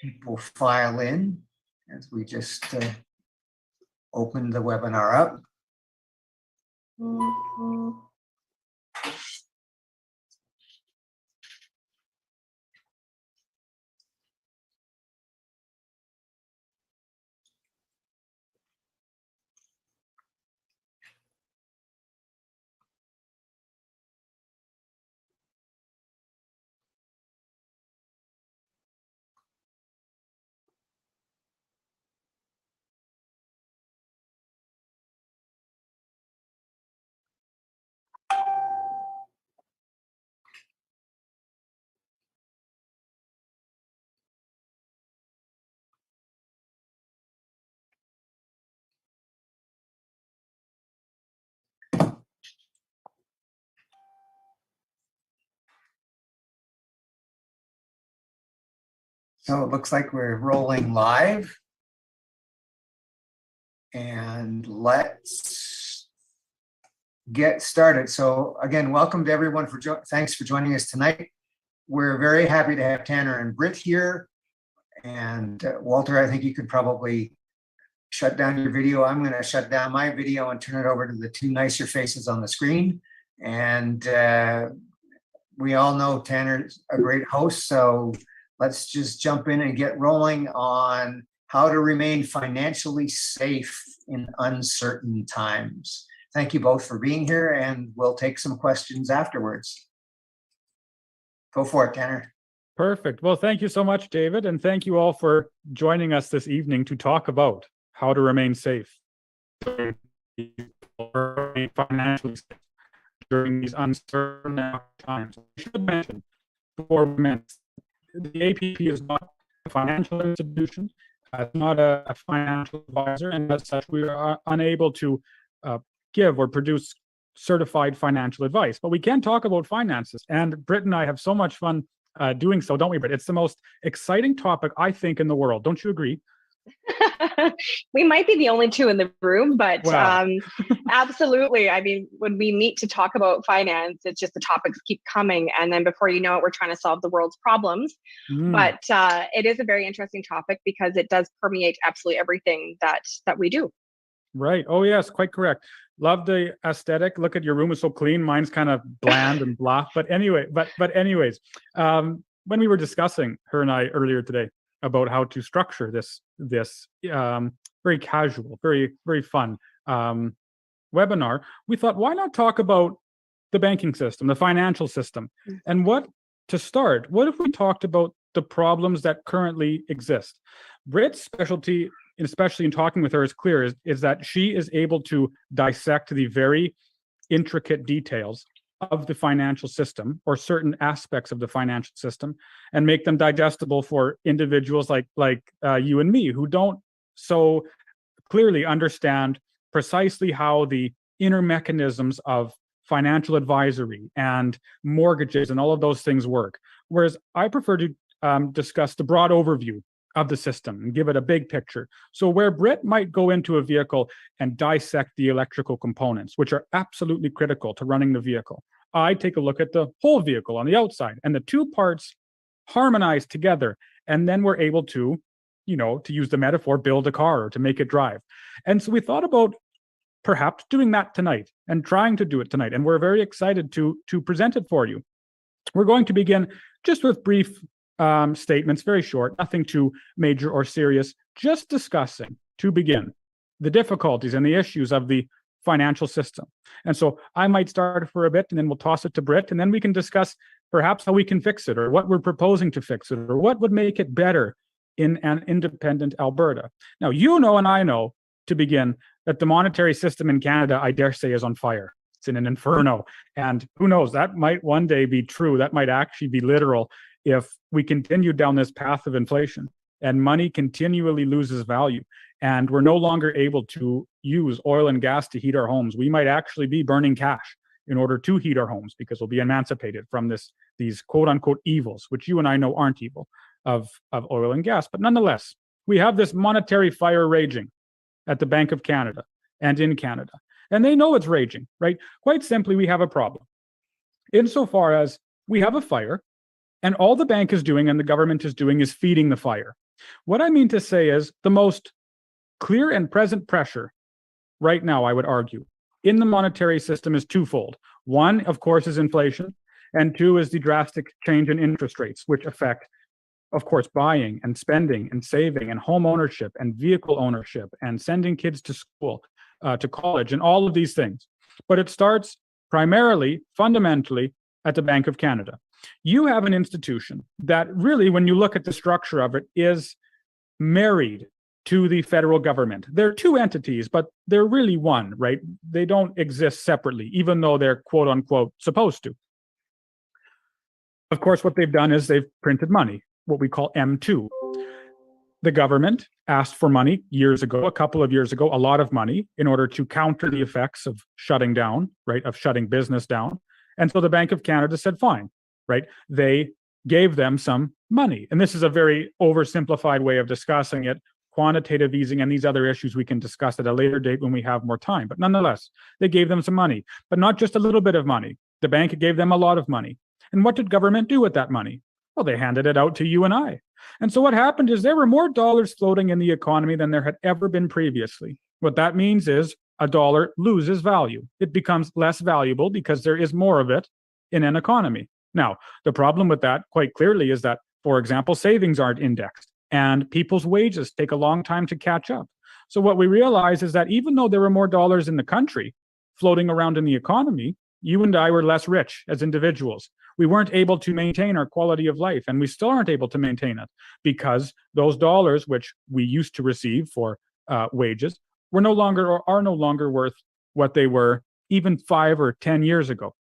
people file in as we just open the webinar up. So it looks like we're rolling live. And let's get started. So again, welcome to everyone. Thanks for joining us tonight. We're very happy to have Tanner and Britt here. And Walter, I think you could probably shut down your video. I'm going to shut down my video and turn it over to the two nicer faces on the screen. And we all know Tanner's a great host, so let's just jump in and get rolling on how to remain financially safe in uncertain times. Thank you both for being here, and we'll take some questions afterwards. Go for it, Tanner. Perfect. Well, thank you so much, David, and thank you all for joining us this evening to talk about how to remain safe financially safe during these uncertain times. I should mention before we mention, the APP is not a financial institution. It's not a financial advisor, and as such, we are unable to give or produce certified financial advice. But we can talk about finances, and Britt and I have so much fun doing so, don't we, Britt? It's the most exciting topic, I think, in the world. Don't you agree? We might be the only two in the room, but wow. Absolutely. I mean, when we meet to talk about finance, it's just the topics keep coming. And then before you know it, we're trying to solve the world's problems. But it is a very interesting topic because it does permeate absolutely everything that we do. Right. Oh, yes, quite correct. Love the aesthetic. Look at your room is so clean. Mine's kind of bland and blah. But anyway, anyways, when we were discussing, her and I, earlier today, about how to structure this very casual, very fun webinar, we thought, why not talk about the banking system, the financial system, and what if we talked about the problems that currently exist? Britt's specialty, especially in talking with her, is clear, is that she is able to dissect the very intricate details of the financial system, or certain aspects of the financial system, and make them digestible for individuals like you and me, who don't so clearly understand precisely how the inner mechanisms of financial advisory and mortgages and all of those things work. Whereas I prefer to discuss the broad overview of the system and give it a big picture. So where Britt might go into a vehicle and dissect the electrical components, which are absolutely critical to running the vehicle, I take a look at the whole vehicle on the outside, and the two parts harmonize together, and then we're able to, to use the metaphor, build a car or to make it drive. And so we thought about perhaps doing that tonight and trying to do it tonight, and we're very excited to present it for you. We're going to begin just with brief statements, very short, nothing too major or serious, just discussing, to begin, the difficulties and the issues of the financial system. And so I might start for a bit, and then we'll toss it to Britt, and then we can discuss perhaps how we can fix it, or what we're proposing to fix it, or what would make it better in an independent Alberta. Now, and I know, to begin, that the monetary system in Canada, I dare say, is on fire. It's in an inferno. And who knows, that might one day be true. That might actually be literal if we continue down this path of inflation and money continually loses value, and we're no longer able to use oil and gas to heat our homes. We might actually be burning cash in order to heat our homes, because we'll be emancipated from these quote unquote evils, which you and I know aren't evil, of oil and gas. But nonetheless, we have this monetary fire raging at the Bank of Canada and in Canada. And they know it's raging, right? Quite simply, we have a problem. Insofar as we have a fire, and all the bank is doing and the government is doing is feeding the fire. What I mean to say is the most clear and present pressure right now, I would argue, in the monetary system is twofold. One, of course, is inflation, and two is the drastic change in interest rates, which affect, of course, buying and spending and saving and home ownership and vehicle ownership and sending kids to school, to college, and all of these things. But it starts primarily, fundamentally, at the Bank of Canada. You have an institution that really, when you look at the structure of it, is married to the federal government. They're two entities, but they're really one, right? They don't exist separately, even though they're quote unquote supposed to. Of course, what they've done is they've printed money, what we call M2. The government asked for money years ago, a couple of years ago, a lot of money in order to counter the effects of shutting down, right, of shutting business down. And so the Bank of Canada said, fine, right? They gave them some money. And this is a very oversimplified way of discussing it. Quantitative easing and these other issues we can discuss at a later date when we have more time. But nonetheless, they gave them some money, but not just a little bit of money. The bank gave them a lot of money. And what did government do with that money? Well, they handed it out to you and I. And so what happened is there were more dollars floating in the economy than there had ever been previously. What that means is a dollar loses value. It becomes less valuable because there is more of it in an economy. Now, the problem with that quite clearly is that, for example, savings aren't indexed and people's wages take a long time to catch up. So what we realize is that even though there were more dollars in the country floating around in the economy, you and I were less rich as individuals. We weren't able to maintain our quality of life, and we still aren't able to maintain it because those dollars, which we used to receive for wages, were no longer or are no longer worth what they were even 5 or 10 years ago.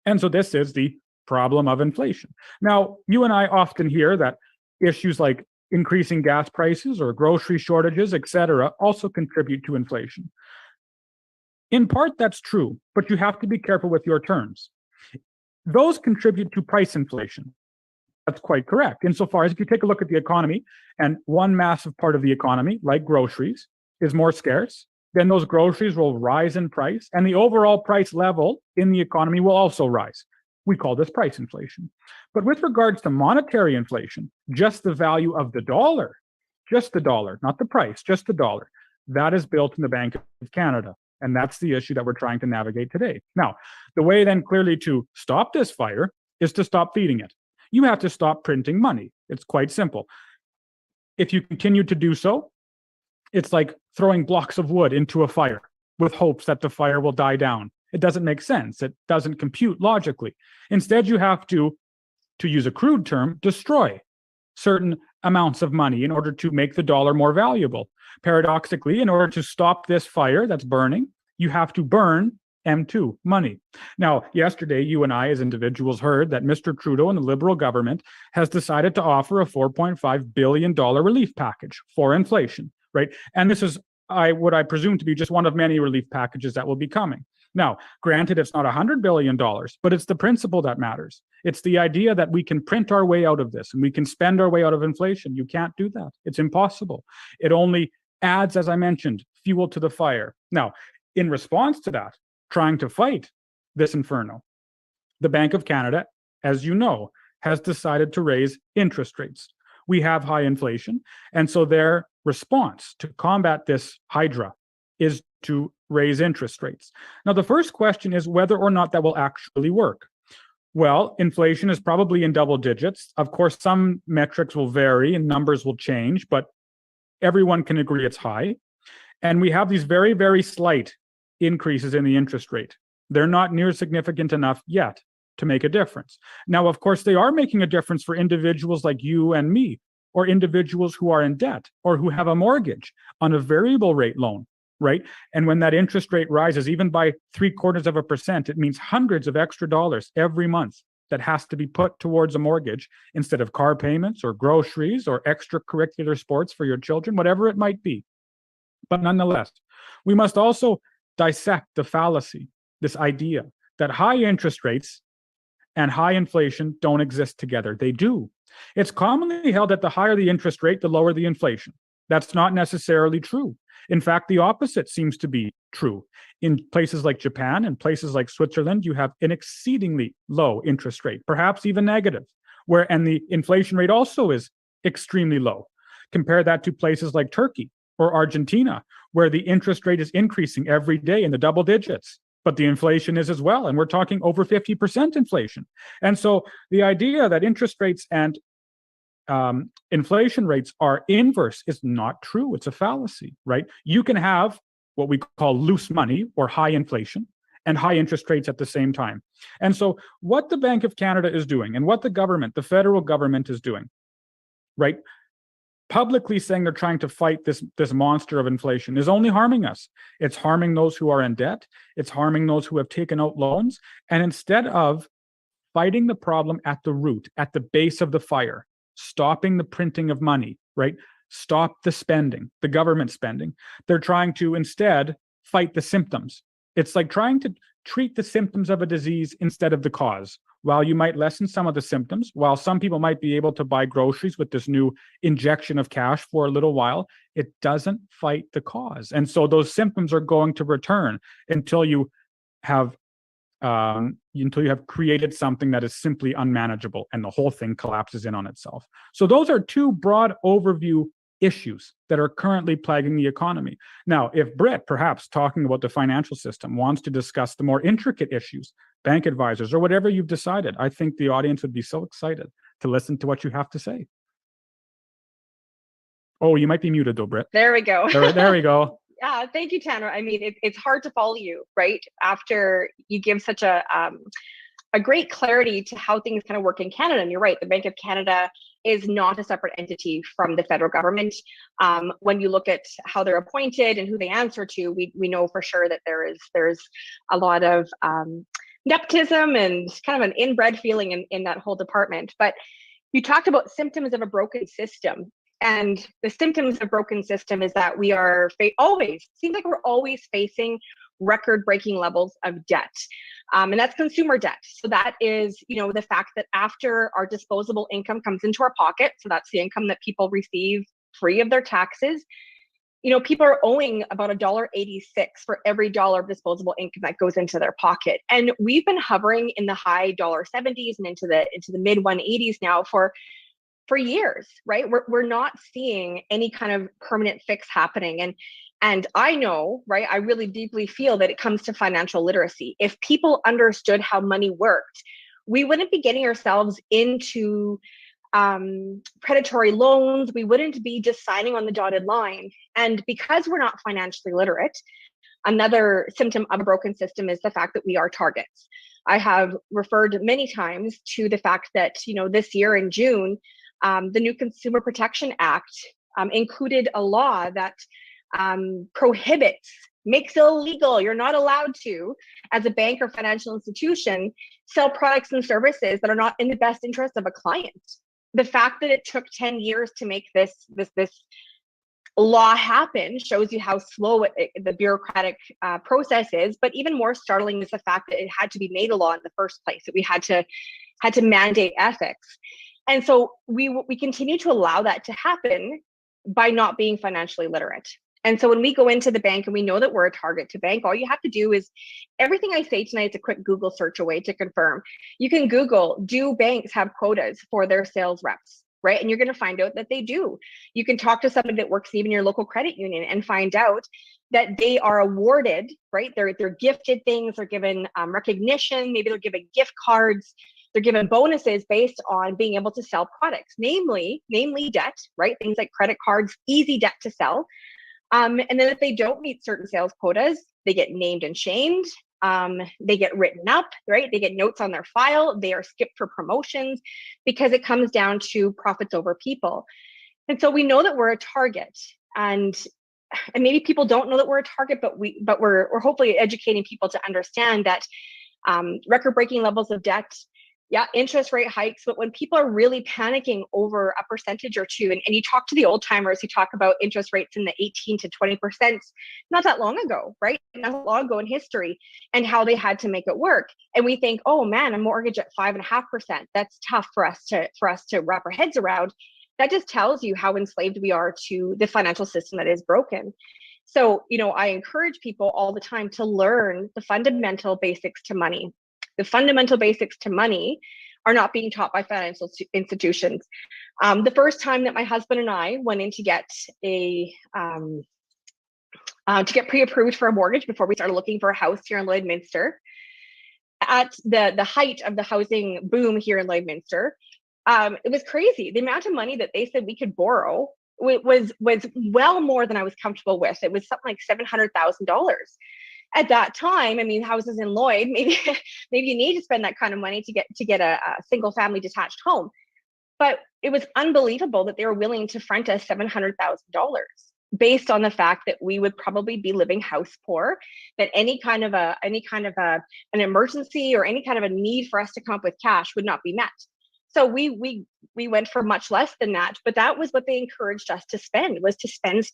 And so this is the problem of inflation. Now, you and I often hear that issues like increasing gas prices or grocery shortages, etc., also contribute to inflation. In part, that's true, but you have to be careful with your terms. Those contribute to price inflation. That's quite correct. Insofar as if you take a look at the economy and one massive part of the economy, like groceries, is more scarce, then those groceries will rise in price and the overall price level in the economy will also rise. We call this price inflation. But with regards to monetary inflation, just the value of the dollar, just the dollar, not the price, just the dollar, that is built in the Bank of Canada. And that's the issue that we're trying to navigate today. Now, the way then clearly to stop this fire is to stop feeding it. You have to stop printing money. It's quite simple. If you continue to do so, it's like throwing blocks of wood into a fire with hopes that the fire will die down. It doesn't make sense. It doesn't compute logically. Instead, you have to use a crude term, destroy certain amounts of money in order to make the dollar more valuable. Paradoxically, in order to stop this fire that's burning, you have to burn M2, money. Now, yesterday, you and I as individuals heard that Mr. Trudeau and the Liberal government has decided to offer a $4.5 billion relief package for inflation, right? And this is what I presume to be just one of many relief packages that will be coming. Now, granted, it's not $100 billion, but it's the principle that matters. It's the idea that we can print our way out of this and we can spend our way out of inflation. You can't do that. It's impossible. It only adds, as I mentioned, fuel to the fire. Now, in response to that, trying to fight this inferno, the Bank of Canada, as you know, has decided to raise interest rates. We have high inflation, and so their response to combat this hydra is to raise interest rates. Now, the first question is whether or not that will actually work. Well, inflation is probably in double digits. Of course, some metrics will vary and numbers will change, but everyone can agree it's high. And we have these very, very slight increases in the interest rate. They're not near significant enough yet to make a difference. Now, of course, they are making a difference for individuals like you and me, or individuals who are in debt or who have a mortgage on a variable rate loan, right? And when that interest rate rises, even by 0.75%, it means hundreds of extra dollars every month that has to be put towards a mortgage instead of car payments or groceries or extracurricular sports for your children, whatever it might be. But nonetheless, we must also dissect the fallacy, this idea that high interest rates and high inflation don't exist together. They do. It's commonly held that the higher the interest rate, the lower the inflation. That's not necessarily true. In fact, the opposite seems to be true. In places like Japan and places like Switzerland, you have an exceedingly low interest rate, perhaps even negative, and the inflation rate also is extremely low. Compare that to places like Turkey or Argentina, where the interest rate is increasing every day in the double digits, but the inflation is as well. And we're talking over 50% inflation. And so the idea that interest rates and inflation rates are inverse is not true. It's a fallacy, right? You can have what we call loose money or high inflation and high interest rates at the same time. And so what the Bank of Canada is doing and what the government, the federal government is doing, right? Publicly saying they're trying to fight this monster of inflation is only harming us. It's harming those who are in debt. It's harming those who have taken out loans. And instead of fighting the problem at the root, at the base of the fire, stopping the printing of money, right? Stop the spending, the government spending. They're trying to instead fight the symptoms. It's like trying to treat the symptoms of a disease instead of the cause. While you might lessen some of the symptoms, while some people might be able to buy groceries with this new injection of cash for a little while, it doesn't fight the cause. And so those symptoms are going to return until you have created something that is simply unmanageable and the whole thing collapses in on itself. So those are two broad overview issues that are currently plaguing the economy. Now, if Britt, perhaps talking about the financial system, wants to discuss the more intricate issues, bank advisors, or whatever you've decided, I think the audience would be so excited to listen to what you have to say. Oh, you might be muted though, Britt. There we go. There we go. Yeah, thank you, Tanner. I mean, it's hard to follow you, right? After you give such a great clarity to how things kind of work in Canada. And you're right, the Bank of Canada is not a separate entity from the federal government. When you look at how they're appointed and who they answer to, we know for sure that there's a lot of nepotism and kind of an inbred feeling in that whole department. But you talked about symptoms of a broken system. And the symptoms of a broken system is that we are seems like we're always facing record-breaking levels of debt. And that's consumer debt. So that is, the fact that after our disposable income comes into our pocket, so that's the income that people receive free of their taxes, people are owing about $1.86 for every dollar of disposable income that goes into their pocket. And we've been hovering in the high $70s and into the mid 180s now for years, right? We're not seeing any kind of permanent fix happening. And I know, right, I really deeply feel that it comes to financial literacy. If people understood how money worked, we wouldn't be getting ourselves into predatory loans. We wouldn't be just signing on the dotted line. And because we're not financially literate, another symptom of a broken system is the fact that we are targets. I have referred many times to the fact that, this year in June, the new Consumer Protection Act included a law that makes it illegal. You're not allowed to, as a bank or financial institution, sell products and services that are not in the best interest of a client. The fact that it took 10 years to make this law happen shows you how slow the bureaucratic process is. But even more startling is the fact that it had to be made a law in the first place, that we had to mandate ethics. And so we continue to allow that to happen by not being financially literate. And so when we go into the bank and we know that we're a target to bank, all you have to do is, everything I say tonight is a quick Google search away to confirm. You can Google, do banks have quotas for their sales reps, right? And you're going to find out that they do. You can talk to somebody that works even your local credit union and find out that they are awarded, right? They're gifted things, they're given recognition, maybe they're given gift cards, they're given bonuses based on being able to sell products, namely debt, right? Things like credit cards, easy debt to sell. And then if they don't meet certain sales quotas, they get named and shamed. They get written up, right? They get notes on their file. They are skipped for promotions because it comes down to profits over people. And so we know that we're a target, and maybe people don't know that we're a target, but we're hopefully educating people to understand that record-breaking levels of debt. Yeah, interest rate hikes, but when people are really panicking over a percentage or two, and you talk to the old timers who talk about interest rates in the 18 to 20%, not that long ago, right? Not that long ago in history, and how they had to make it work. And we think, oh man, a mortgage at 5.5%, that's tough for us to wrap our heads around. That just tells you how enslaved we are to the financial system that is broken. So, I encourage people all the time to learn the fundamental basics to money. The fundamental basics to money are not being taught by financial institutions. The first time that my husband and I went in to get pre-approved for a mortgage before we started looking for a house here in Lloydminster, at the height of the housing boom here in Lloydminster, it was crazy. The amount of money that they said we could borrow was well more than I was comfortable with. It was something like $700,000. At that time, I mean, houses in Lloyd, maybe you need to spend that kind of money to get a single family detached home. But it was unbelievable that they were willing to front us $700,000 based on the fact that we would probably be living house poor, that any kind of an emergency or any kind of a need for us to come up with cash would not be met. So we went for much less than that, but that was what they encouraged us to spend, was to spend.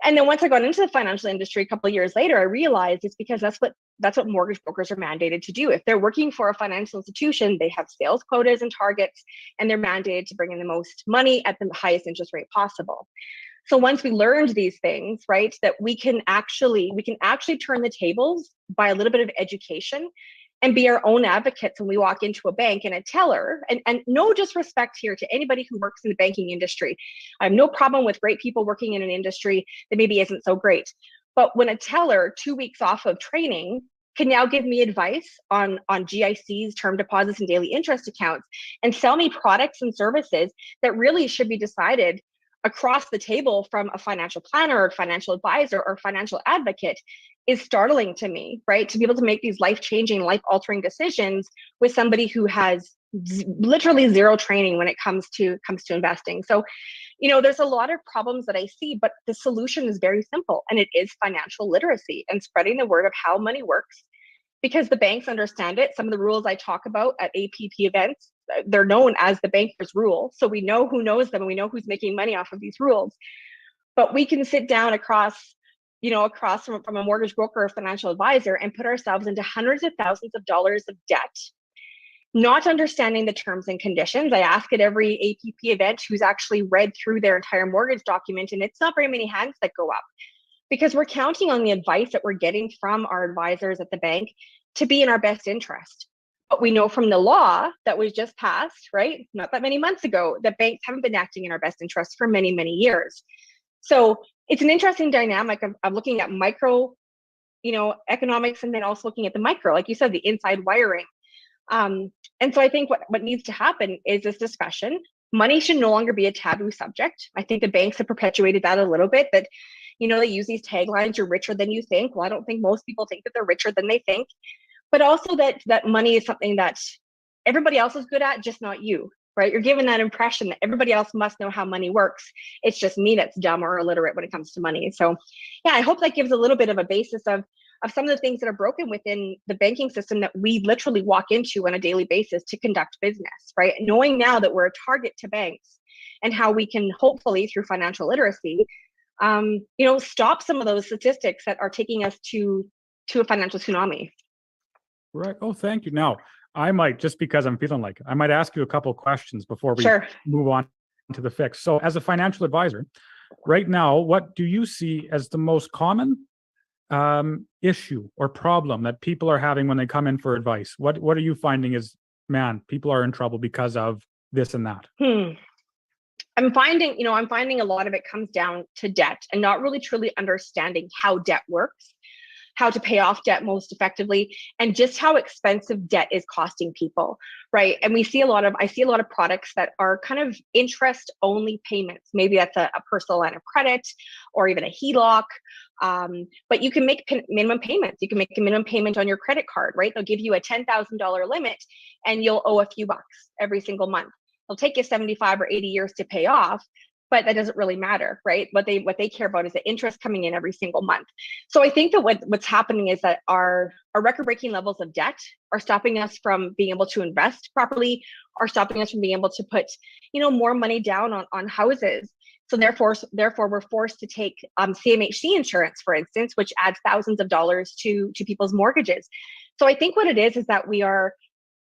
And then once I got into the financial industry a couple of years later, I realized it's because that's what mortgage brokers are mandated to do. If they're working for a financial institution, they have sales quotas and targets, and they're mandated to bring in the most money at the highest interest rate possible. So once we learned these things, right, that we can actually turn the tables by a little bit of education and be our own advocates when we walk into a bank and a teller, and no disrespect here to anybody who works in the banking industry. I have no problem with great people working in an industry that maybe isn't so great. But when a teller 2 weeks off of training can now give me advice on GICs, term deposits, and daily interest accounts, and sell me products and services that really should be decided across the table from a financial planner or financial advisor or financial advocate, is startling to me, right? To be able to make these life-changing, life-altering decisions with somebody who has literally zero training when it comes to investing. So, there's a lot of problems that I see, but the solution is very simple, and it is financial literacy and spreading the word of how money works, because the banks understand it. Some of the rules I talk about at APP events, they're known as the banker's rule. So we know who knows them, and we know who's making money off of these rules. But we can sit down across from a mortgage broker or financial advisor and put ourselves into hundreds of thousands of dollars of debt, not understanding the terms and conditions. I ask at every APP event who's actually read through their entire mortgage document, and it's not very many hands that go up, because we're counting on the advice that we're getting from our advisors at the bank to be in our best interest. But we know from the law that was just passed, right, not that many months ago, that banks haven't been acting in our best interest for many, many years. So it's an interesting dynamic of looking at micro, economics, and then also looking at the micro, like you said, the inside wiring. And so I think what needs to happen is this discussion. Money should no longer be a taboo subject. I think the banks have perpetuated that a little bit, that, they use these taglines, "You're richer than you think." Well, I don't think most people think that they're richer than they think, but also that money is something that everybody else is good at, just not you, right? You're given that impression that everybody else must know how money works. It's just me that's dumb or illiterate when it comes to money. So yeah, I hope that gives a little bit of a basis of some of the things that are broken within the banking system that we literally walk into on a daily basis to conduct business, right? Knowing now that we're a target to banks, and how we can hopefully, through financial literacy, stop some of those statistics that are taking us to a financial tsunami. Right. Oh, thank you. Now, I might, just because I'm feeling like it, I might ask you a couple of questions before we move on to the fix. So as a financial advisor, right now, what do you see as the most common issue or problem that people are having when they come in for advice? What are you finding is, man, people are in trouble because of this and that? I'm finding a lot of it comes down to debt, and not really truly understanding how debt works, how to pay off debt most effectively, and just how expensive debt is costing people, right? And I see a lot of products that are kind of interest only payments. Maybe that's a personal line of credit or even a HELOC. But you can make minimum payments. You can make a minimum payment on your credit card, right? They'll give you a $10,000 limit, and you'll owe a few bucks every single month. It'll take you 75 or 80 years to pay off, but that doesn't really matter, right? What they care about is the interest coming in every single month. So I think that what's happening is that our record-breaking levels of debt are stopping us from being able to invest properly, are stopping us from being able to put, more money down on houses. So therefore we're forced to take CMHC insurance, for instance, which adds thousands of dollars to people's mortgages. So I think what it is that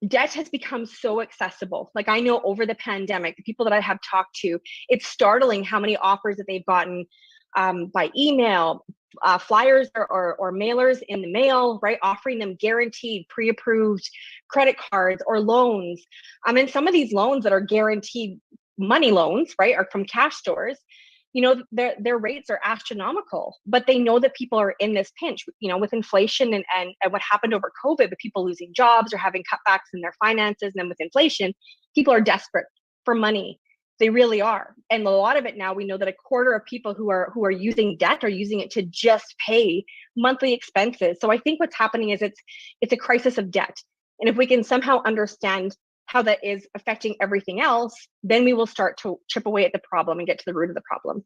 debt has become so accessible. Like, I know over the pandemic, the people that I have talked to, it's startling how many offers that they've gotten by email, flyers or mailers in the mail, right? Offering them guaranteed, pre-approved credit cards or loans. And some of these loans that are guaranteed money loans, right, are from cash stores. Their rates are astronomical, but they know that people are in this pinch, with inflation and what happened over COVID, with people losing jobs or having cutbacks in their finances. And then with inflation, people are desperate for money. They really are. And a lot of it now, we know that a quarter of people who are using debt are using it to just pay monthly expenses. So I think what's happening is it's a crisis of debt. And if we can somehow understand how that is affecting everything else, then we will start to chip away at the problem and get to the root of the problem.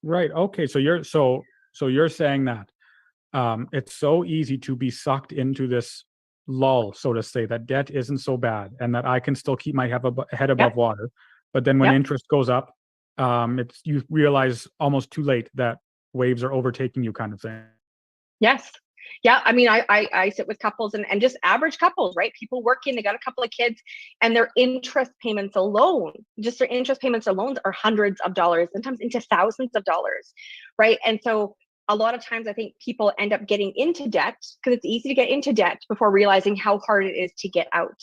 Right. Okay. So you're saying that it's so easy to be sucked into this lull, so to say, that debt isn't so bad and that I can still keep my head above water. But then when interest goes up, you realize almost too late that waves are overtaking you, kind of thing. Yes. Yeah. I mean, I sit with couples and just average couples, right? People working, they got a couple of kids, and their interest payments alone, are hundreds of dollars, sometimes into thousands of dollars, right? And so a lot of times I think people end up getting into debt because it's easy to get into debt before realizing how hard it is to get out.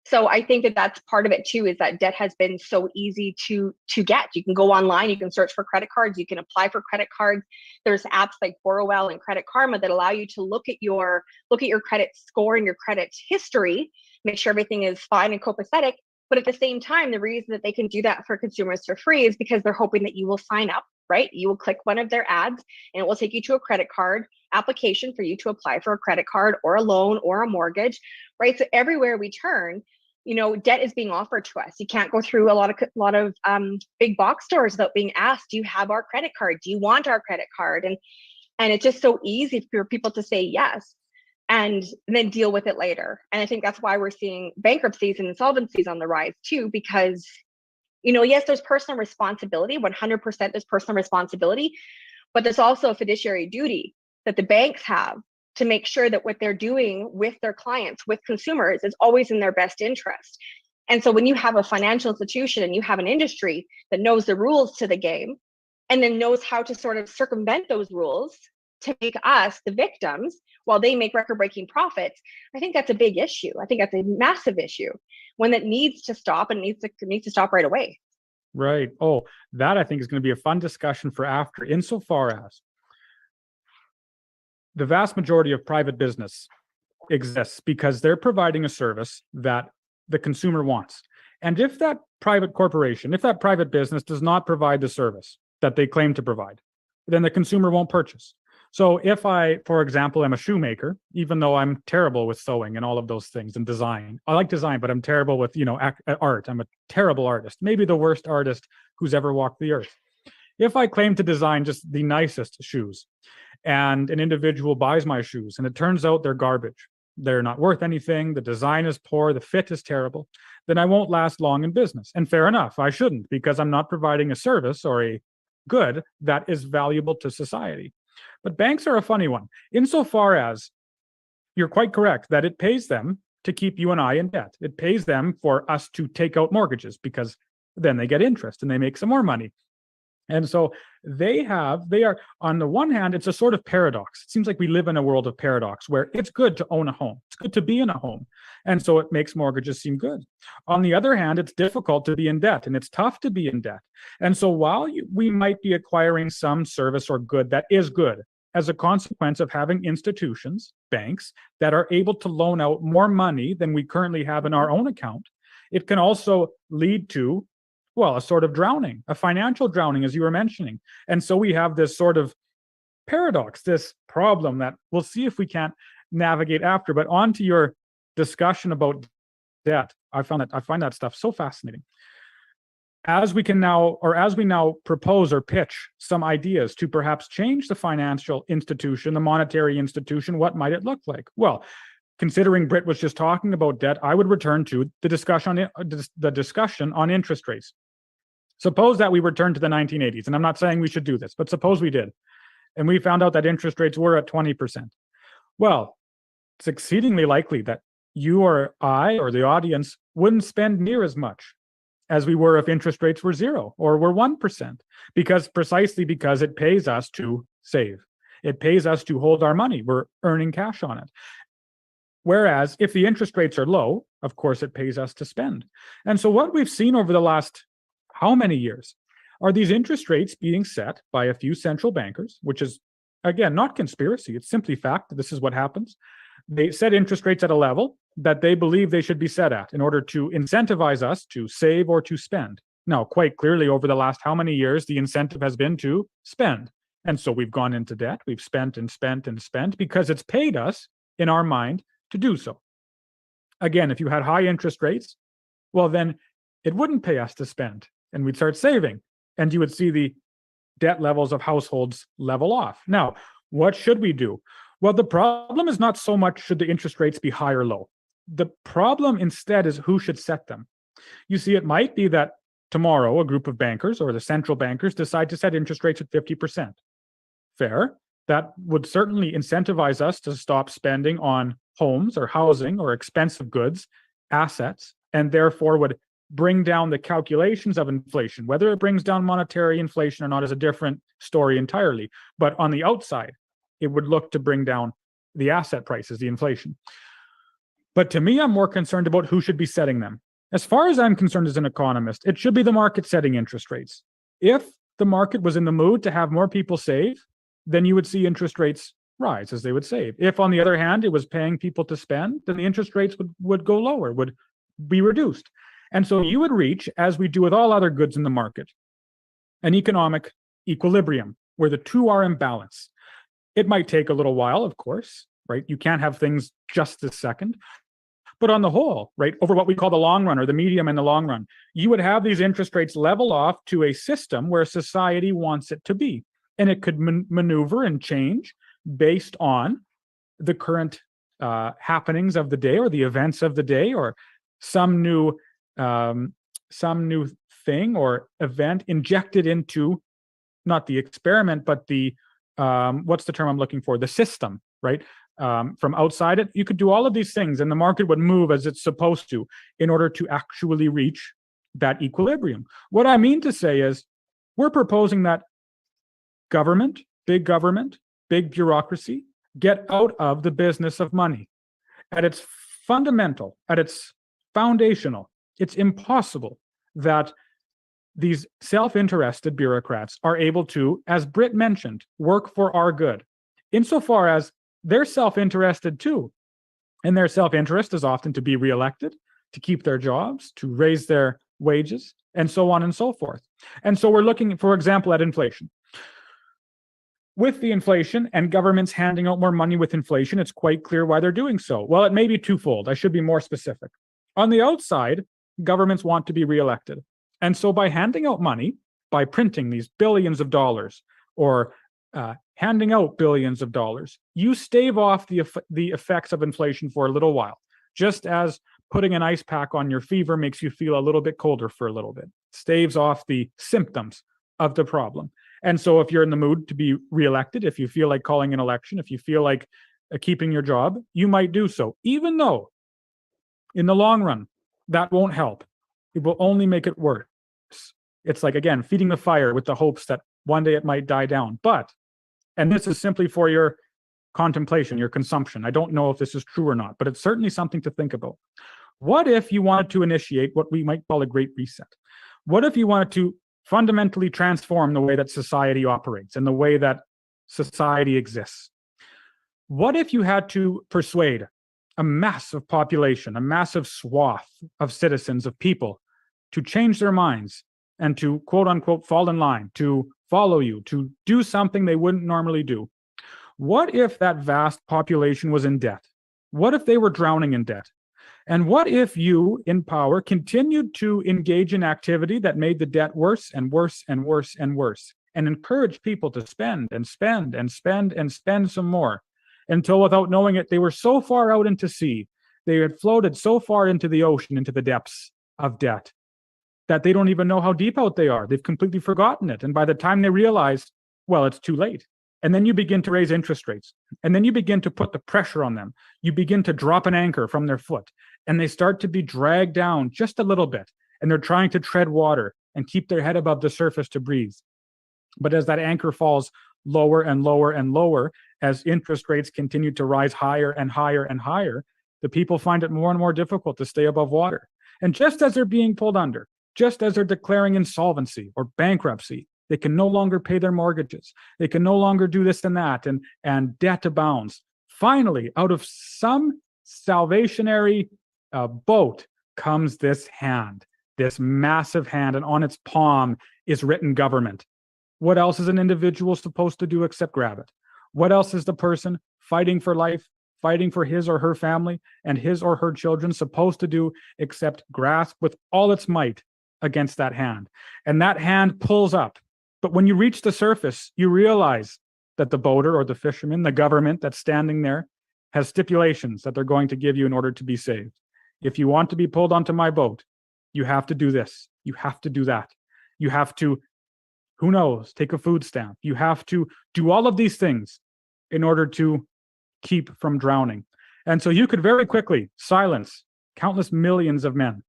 So I think that that's part of it too, is that debt has been so easy to get. You can go online, you can search for credit cards, you can apply for credit cards. There's apps like Borrowell and Credit Karma that allow you to look at your credit score and your credit history, make sure everything is fine and copacetic. But at the same time, the reason that they can do that for consumers for free is because they're hoping that you will sign up, right? You will click one of their ads and it will take you to a credit card application for you to apply for a credit card or a loan or a mortgage, right? So everywhere we turn, debt is being offered to us. You can't go through a lot of big box stores without being asked, do you have our credit card? Do you want our credit card? And it's just so easy for people to say yes and then deal with it later. And I think that's why we're seeing bankruptcies and insolvencies on the rise too, because, yes, there's personal responsibility, 100% there's personal responsibility, but there's also a fiduciary duty that the banks have to make sure that what they're doing with their clients, with consumers, is always in their best interest. And so when you have a financial institution and you have an industry that knows the rules to the game and then knows how to sort of circumvent those rules to make us the victims while they make record-breaking profits, I think that's a big issue. I think that's a massive issue, one that needs to stop and needs to stop right away. Right. Oh, that I think is going to be a fun discussion for after, insofar as the vast majority of private business exists because they're providing a service that the consumer wants. And if that private corporation, if that private business does not provide the service that they claim to provide, then the consumer won't purchase. So if I, for example, am a shoemaker, even though I'm terrible with sewing and all of those things and design, I like design, but I'm terrible with, art. I'm a terrible artist, maybe the worst artist who's ever walked the earth. If I claim to design just the nicest shoes, and an individual buys my shoes and it turns out they're garbage, they're not worth anything, the design is poor, the fit is terrible, then I won't last long in business. And fair enough, I shouldn't, because I'm not providing a service or a good that is valuable to society. But banks are a funny one, insofar as you're quite correct that it pays them to keep you and I in debt. It pays them for us to take out mortgages because then they get interest and they make some more money. And so they are, on the one hand, it's a sort of paradox. It seems like we live in a world of paradox where it's good to own a home. It's good to be in a home. And so it makes mortgages seem good. On the other hand, it's difficult to be in debt and it's tough to be in debt. And so while we might be acquiring some service or good that is good as a consequence of having institutions, banks, that are able to loan out more money than we currently have in our own account, it can also lead to, well, a sort of drowning, a financial drowning, as you were mentioning. And so we have this sort of paradox, this problem that we'll see if we can't navigate after. But on to your discussion about debt, I find that stuff so fascinating. As we now propose or pitch some ideas to perhaps change the financial institution, the monetary institution, what might it look like? Well, considering Britt was just talking about debt, I would return to the discussion on interest rates. Suppose that we return to the 1980s, and I'm not saying we should do this, but suppose we did, and we found out that interest rates were at 20%. Well, it's exceedingly likely that you or I or the audience wouldn't spend near as much as we were if interest rates were 0 or were 1%, precisely because it pays us to save. It pays us to hold our money. We're earning cash on it. Whereas if the interest rates are low, of course, it pays us to spend. And so what we've seen over the last how many years are these interest rates being set by a few central bankers, which is, again, not conspiracy. It's simply fact. This is what happens. They set interest rates at a level that they believe they should be set at in order to incentivize us to save or to spend. Now, quite clearly, over the last how many years, the incentive has been to spend. And so we've gone into debt. We've spent and spent and spent because it's paid us in our mind to do so. Again, if you had high interest rates, well, then it wouldn't pay us to spend and we'd start saving and you would see the debt levels of households level off. Now, what should we do? Well, the problem is not so much should the interest rates be high or low. The problem instead is who should set them. You see, it might be that tomorrow a group of bankers or the central bankers decide to set interest rates at 50%. Fair. That would certainly incentivize us to stop spending on homes or housing or expensive goods, assets, and therefore would bring down the calculations of inflation. Whether it brings down monetary inflation or not is a different story entirely. But on the outside, it would look to bring down the asset prices, the inflation. But to me, I'm more concerned about who should be setting them. As far as I'm concerned as an economist, it should be the market setting interest rates. If the market was in the mood to have more people save, then you would see interest rates rise as they would save. If, on the other hand, it was paying people to spend, then the interest rates would go lower, would be reduced. And so you would reach, as we do with all other goods in the market, an economic equilibrium where the two are in balance. It might take a little while, of course, right? You can't have things just this second. But on the whole, right, over what we call the long run or the medium and the long run, you would have these interest rates level off to a system where society wants it to be. And it could maneuver and change based on the current happenings of the day or the events of the day or some new thing or event injected into not the experiment, but the what's the term I'm looking for? The system, right? From outside it, you could do all of these things and the market would move as it's supposed to in order to actually reach that equilibrium. What I mean to say is we're proposing that government, big bureaucracy, get out of the business of money. At its fundamental, at its foundational, it's impossible that these self-interested bureaucrats are able to, as Britt mentioned, work for our good, insofar as they're self-interested too. And their self-interest is often to be reelected, to keep their jobs, to raise their wages, and so on and so forth. And so we're looking, for example, at inflation. With the inflation and governments handing out more money with inflation, it's quite clear why they're doing so. Well, it may be twofold. I should be more specific. On the outside, governments want to be reelected. And so by handing out money, by printing these billions of dollars or handing out billions of dollars, you stave off the effects of inflation for a little while, just as putting an ice pack on your fever makes you feel a little bit colder for a little bit. Staves off the symptoms of the problem. And so if you're in the mood to be reelected, if you feel like calling an election, if you feel like keeping your job, you might do so, even though in the long run, that won't help. It will only make it worse. It's like, again, feeding the fire with the hopes that one day it might die down. But, and this is simply for your contemplation, your consumption. I don't know if this is true or not, but it's certainly something to think about. What if you wanted to initiate what we might call a great reset? What if you wanted to fundamentally transform the way that society operates and the way that society exists? What if you had to persuade a massive population, a massive swath of citizens, of people, to change their minds and to, quote unquote, fall in line, to follow you, to do something they wouldn't normally do? What if that vast population was in debt? What if they were drowning in debt? And what if you, in power, continued to engage in activity that made the debt worse and worse and worse and worse, and encouraged people to spend and spend and spend and spend some more, until without knowing it, they were so far out into sea, they had floated so far into the ocean, into the depths of debt, that they don't even know how deep out they are. They've completely forgotten it. And by the time they realize, well, it's too late. And then you begin to raise interest rates. And then you begin to put the pressure on them. You begin to drop an anchor from their foot. And they start to be dragged down just a little bit. And they're trying to tread water and keep their head above the surface to breathe. But as that anchor falls lower and lower and lower as interest rates continue to rise higher and higher and higher, the people find it more and more difficult to stay above water. And just as they're being pulled under, just as they're declaring insolvency or bankruptcy, they can no longer pay their mortgages. They can no longer do this and that, and debt abounds. Finally, out of some salvationary boat comes this hand, this massive hand, and on its palm is written government. What else is an individual supposed to do except grab it? What else is the person fighting for life, fighting for his or her family and his or her children supposed to do except grasp with all its might against that hand? And that hand pulls up. But when you reach the surface, you realize that the boater or the fisherman, the government that's standing there, has stipulations that they're going to give you in order to be saved. If you want to be pulled onto my boat, you have to do this. You have to do that. You have to, who knows, take a food stamp. You have to do all of these things in order to keep from drowning. And so you could very quickly silence countless millions of men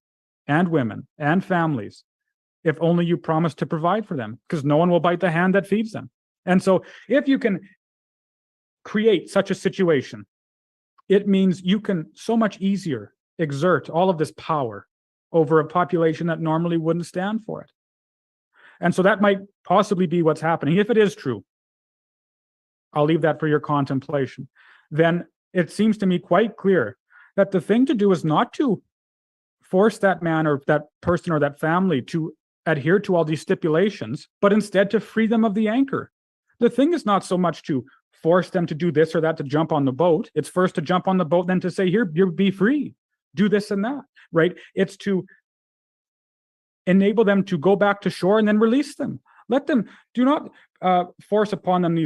and women and families if only you promise to provide for them, because no one will bite the hand that feeds them. And so if you can create such a situation, it means you can so much easier exert all of this power over a population that normally wouldn't stand for it. And so that might possibly be what's happening. If it is true, I'll leave that for your contemplation. Then it seems to me quite clear that the thing to do is not to force that man or that person or that family to adhere to all these stipulations, but instead to free them of the anchor. The thing is not so much to force them to do this or that to jump on the boat. It's first to jump on the boat, then to say, here, you be free, do this and that, right? It's to enable them to go back to shore and then release them. Let them, do not force upon them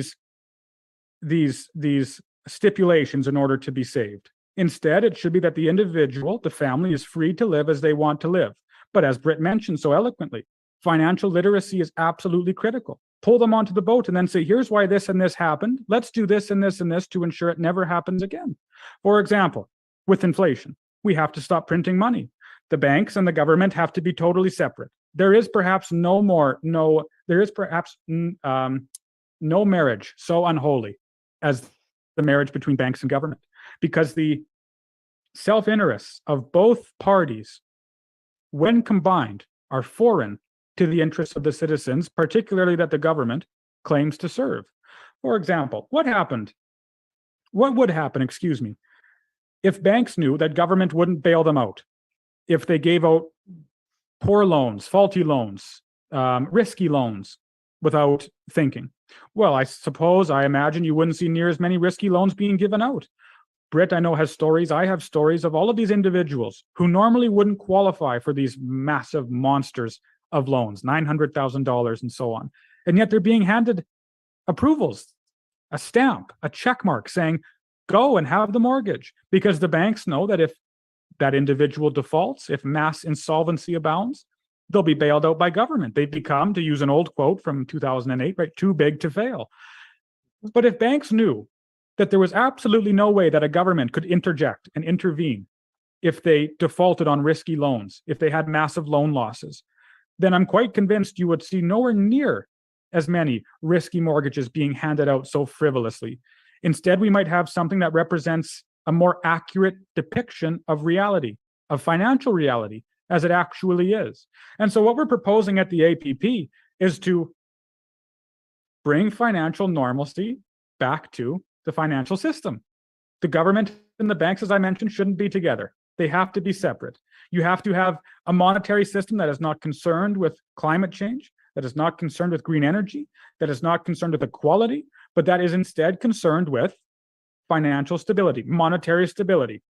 these stipulations in order to be saved. Instead, it should be that the individual, the family, is free to live as they want to live. But as Britt mentioned so eloquently, financial literacy is absolutely critical. Pull them onto the boat and then say, here's why this and this happened. Let's do this and this and this to ensure it never happens again. For example, with inflation, we have to stop printing money. The banks and the government have to be totally separate. There is perhaps no marriage so unholy as the marriage between banks and government, because the self-interests of both parties, when combined, are foreign to the interests of the citizens, particularly that the government claims to serve. For example, what would happen, if banks knew that government wouldn't bail them out, if they gave out poor loans, faulty loans, risky loans without thinking? Well, I imagine you wouldn't see near as many risky loans being given out. Britt, I know, has stories. I have stories of all of these individuals who normally wouldn't qualify for these massive monsters of loans, $900,000 and so on. And yet they're being handed approvals, a stamp, a check mark saying, go and have the mortgage, because the banks know that if that individual defaults, if mass insolvency abounds, they'll be bailed out by government. They've become, to use an old quote from 2008, right, too big to fail. But if banks knew that there was absolutely no way that a government could interject and intervene if they defaulted on risky loans, if they had massive loan losses, then I'm quite convinced you would see nowhere near as many risky mortgages being handed out so frivolously. Instead, we might have something that represents a more accurate depiction of reality, of financial reality, as it actually is. And so what we're proposing at the APP is to bring financial normalcy back to the financial system. The government and the banks, as I mentioned, shouldn't be together. They have to be separate. You have to have a monetary system that is not concerned with climate change, that is not concerned with green energy, that is not concerned with equality, but that is instead concerned with financial stability, monetary stability.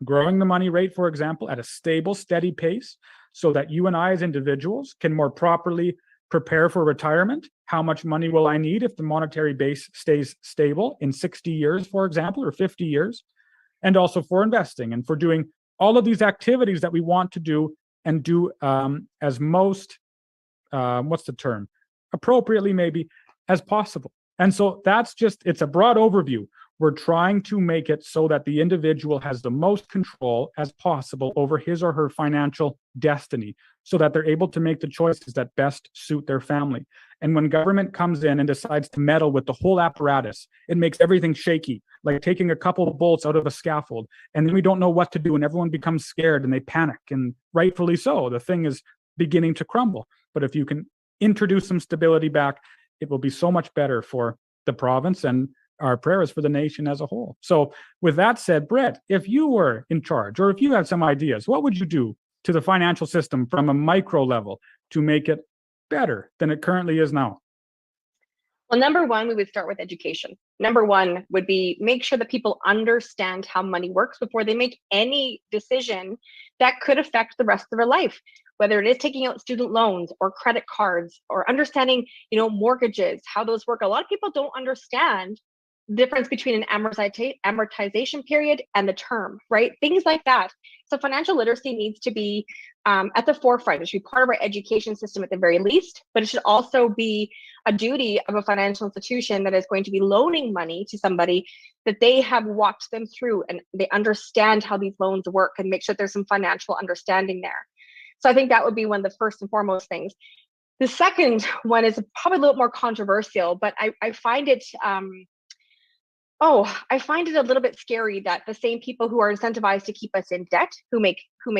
Growing the money rate, for example, at a stable, steady pace, so that you and I as individuals can more properly prepare for retirement. How much money will I need if the monetary base stays stable in 60 years, for example, or 50 years? And also for investing and for doing all of these activities that we want to do and do as most, appropriately maybe, as possible. And so that's just, it's a broad overview. We're trying to make it so that the individual has the most control as possible over his or her financial destiny, so that they're able to make the choices that best suit their family. And when government comes in and decides to meddle with the whole apparatus, it makes everything shaky, like taking a couple of bolts out of a scaffold. And then we don't know what to do, and everyone becomes scared and they panic, and rightfully so. The thing is beginning to crumble. But if you can introduce some stability back, it will be so much better for the province, and our prayer is for the nation as a whole. So with that said, Britt, if you were in charge, or if you had some ideas, what would you do to the financial system from a micro level to make it better than it currently is now? Well, number one, we would start with education. Number one would be make sure that people understand how money works before they make any decision that could affect the rest of their life, whether it is taking out student loans or credit cards or understanding, mortgages, how those work. A lot of people don't understand the difference between an amortization period and the term, right? Things like that. So financial literacy needs to be at the forefront. It should be part of our education system at the very least, but it should also be a duty of a financial institution that is going to be loaning money to somebody that they have walked them through and they understand how these loans work, and make sure there's some financial understanding there. So I think that would be one of the first and foremost things. The second one is probably a little more controversial, but I find it I find it a little bit scary that the same people who are incentivized to keep us in debt, who make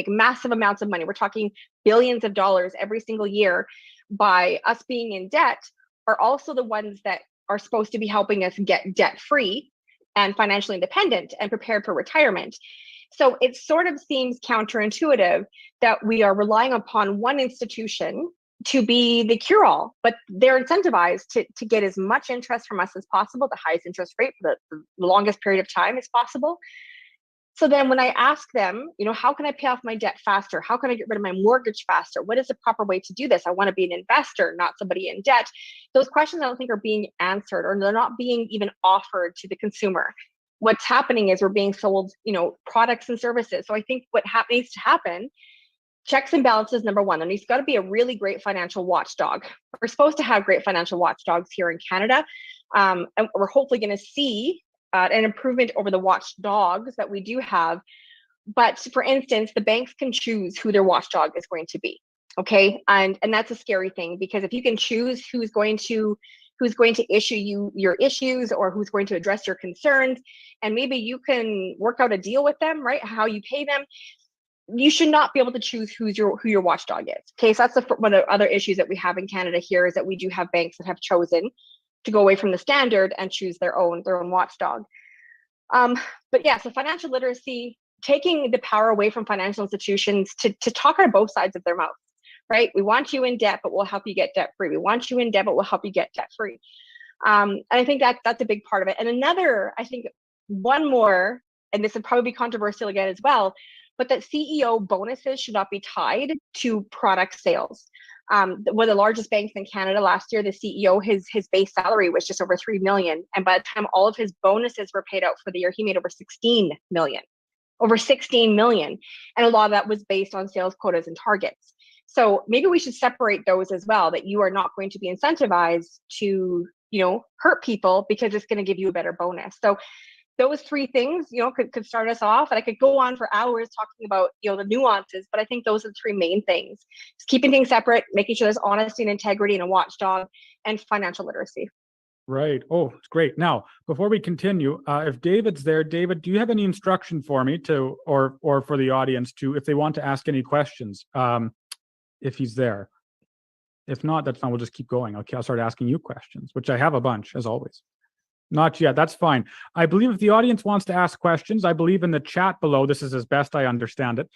massive amounts of money, we're talking billions of dollars every single year by us being in debt, are also the ones that are supposed to be helping us get debt free and financially independent and prepared for retirement. So it sort of seems counterintuitive that we are relying upon one institution to be the cure-all, but they're incentivized to get as much interest from us as possible, the highest interest rate for the longest period of time as possible. So then when I ask them, how can I pay off my debt faster? How can I get rid of my mortgage faster? What is the proper way to do this? I want to be an investor, not somebody in debt. Those questions I don't think are being answered, or they're not being even offered to the consumer. What's happening is we're being sold, products and services. So I think what needs to happen, checks and balances, number one. There needs got to be a really great financial watchdog. We're supposed to have great financial watchdogs here in Canada. And we're hopefully going to see an improvement over the watchdogs that we do have. But for instance, the banks can choose who their watchdog is going to be. Okay. And that's a scary thing, because if you can choose who's going to issue you your issues, or who's going to address your concerns, and maybe you can work out a deal with them, right? How you pay them. You should not be able to choose who your watchdog is. Okay, so that's one of the other issues that we have in Canada here, is that we do have banks that have chosen to go away from the standard and choose their own watchdog. But yeah, so financial literacy, taking the power away from financial institutions to talk out of both sides of their mouth, right? We want you in debt, but we'll help you get debt free. We want you in debt, but we'll help you get debt free. And I think that's a big part of it. And another, I think one more, and this would probably be controversial again as well, but that CEO bonuses should not be tied to product sales. One of the largest banks in Canada last year, the CEO, his base salary was just over $3 million. And by the time all of his bonuses were paid out for the year, he made over $16 million. And a lot of that was based on sales quotas and targets. So maybe we should separate those as well, that you are not going to be incentivized to, hurt people because it's going to give you a better bonus. So those three things, could start us off. And I could go on for hours talking about, the nuances, but I think those are the three main things. Just keeping things separate, making sure there's honesty and integrity and a watchdog, and financial literacy. Right. Oh, it's great. Now, before we continue, if David's there, David, do you have any instruction for me or for the audience if they want to ask any questions, if he's there? If not, that's fine. We'll just keep going. Okay, I'll start asking you questions, which I have a bunch, as always. Not yet. That's fine. I believe if the audience wants to ask questions, I believe in the chat below, this is as best I understand it,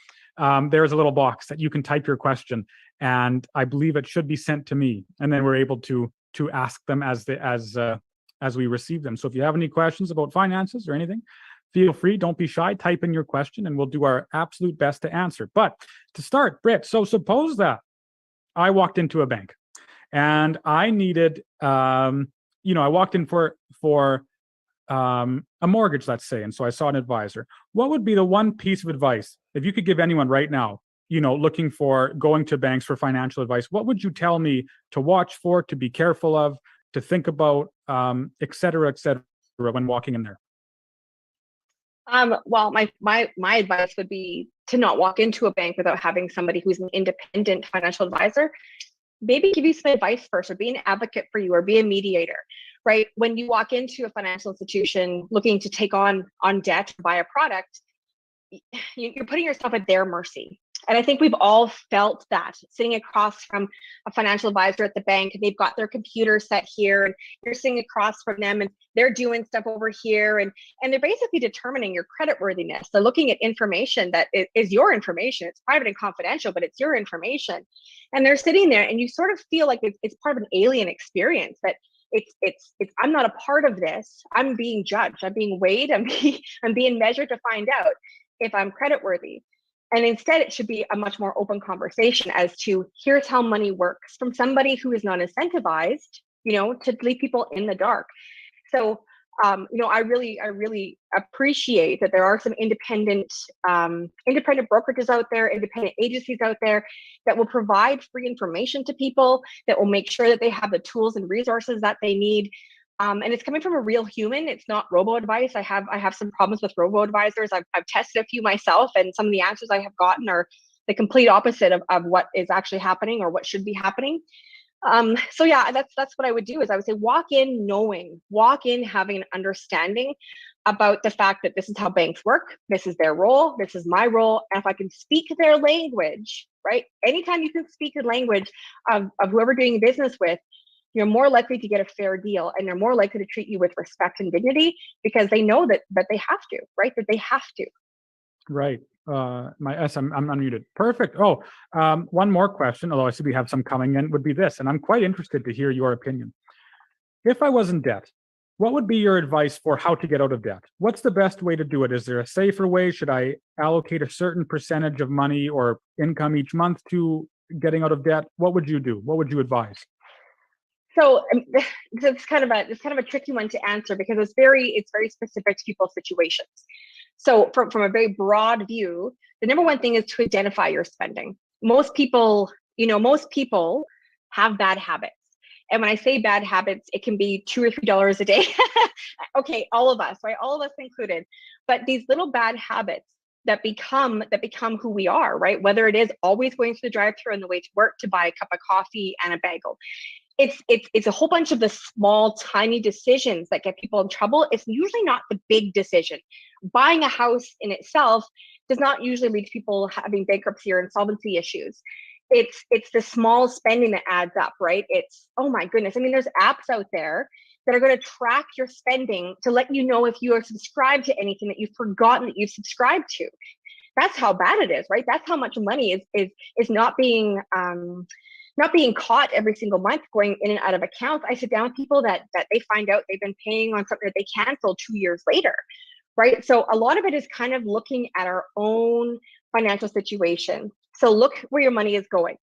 there's a little box that you can type your question, and I believe it should be sent to me, and then we're able to ask them as we receive them. So if you have any questions about finances or anything, feel free. Don't be shy. Type in your question, and we'll do our absolute best to answer. But to start, Britt, so suppose that I walked into a bank, and I needed I walked in for a mortgage, let's say, and so I saw an advisor. What would be the one piece of advice, if you could give anyone right now, looking for going to banks for financial advice, what would you tell me to watch for, to be careful of, to think about, et cetera, when walking in there? Well, my advice would be to not walk into a bank without having somebody who's an independent financial advisor. maybe give you some advice first, or be an advocate for you, or be a mediator, right? When you walk into a financial institution looking to take on debt to buy a product, you're putting yourself at their mercy. And I think we've all felt that, sitting across from a financial advisor at the bank, and they've got their computer set here, and you're sitting across from them, and they're doing stuff over here, and they're basically determining your credit worthiness. They're looking at information that is your information. It's private and confidential, but it's your information. And they're sitting there, and you sort of feel like it's part of an alien experience, that it's I'm not a part of this. I'm being judged. I'm being weighed. I'm being measured to find out if I'm credit worthy. And instead, it should be a much more open conversation as to, here's how money works, from somebody who is not incentivized, to leave people in the dark. So, I really appreciate that there are some independent brokerages out there, independent agencies out there that will provide free information to people, that will make sure that they have the tools and resources that they need. And it's coming from a real human. It's not robo advice. I have some problems with robo advisors. I've tested a few myself, and some of the answers I have gotten are the complete opposite of what is actually happening or what should be happening. So yeah, that's what I would do, is I would say, walk in having an understanding about the fact that this is how banks work. This is their role. This is my role. And if I can speak their language, right? Anytime you can speak the language of whoever you're doing business with, you're more likely to get a fair deal, and they're more likely to treat you with respect and dignity, because they know that they have to, right? That they have to. Right. I'm unmuted. Perfect. Oh, one more question, although I see we have some coming in, would be this, and I'm quite interested to hear your opinion. If I was in debt, what would be your advice for how to get out of debt? What's the best way to do it? Is there a safer way? Should I allocate a certain percentage of money or income each month to getting out of debt? What would you do? What would you advise? So it's kind of a tricky one to answer, because it's very specific to people's situations. So from a very broad view, the number one thing is to identify your spending. Most people have bad habits. And when I say bad habits, it can be $2 or $3 a day. Okay, all of us, right? All of us included. But these little bad habits that become who we are, right? Whether it is always going to the drive-thru on the way to work to buy a cup of coffee and a bagel. It's a whole bunch of the small, tiny decisions that get people in trouble. It's usually not the big decision. Buying a house in itself does not usually lead to people having bankruptcy or insolvency issues. It's the small spending that adds up, right? It's, oh my goodness. I mean, there's apps out there that are going to track your spending to let you know if you are subscribed to anything that you've forgotten that you've subscribed to. That's how bad it is, right? That's how much money is not being caught every single month going in and out of accounts. I sit down with people that they find out they've been paying on something that they canceled 2 years later, right? So a lot of it is kind of looking at our own financial situation. So look where your money is going.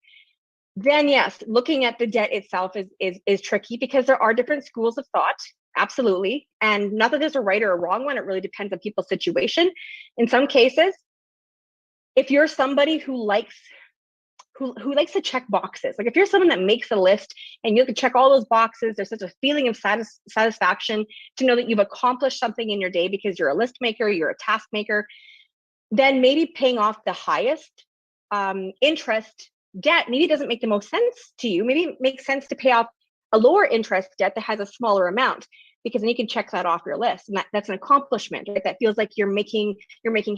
Then yes, looking at the debt itself is tricky, because there are different schools of thought. Absolutely. And not that there's a right or a wrong one. It really depends on people's situation. In some cases, if you're somebody who likes to check boxes. Like if you're someone that makes a list and you can check all those boxes, there's such a feeling of satisfaction to know that you've accomplished something in your day because you're a list maker, you're a task maker, then maybe paying off the highest interest debt maybe doesn't make the most sense to you. Maybe it makes sense to pay off a lower interest debt that has a smaller amount, because then you can check that off your list. And that's an accomplishment, right? That feels like you're making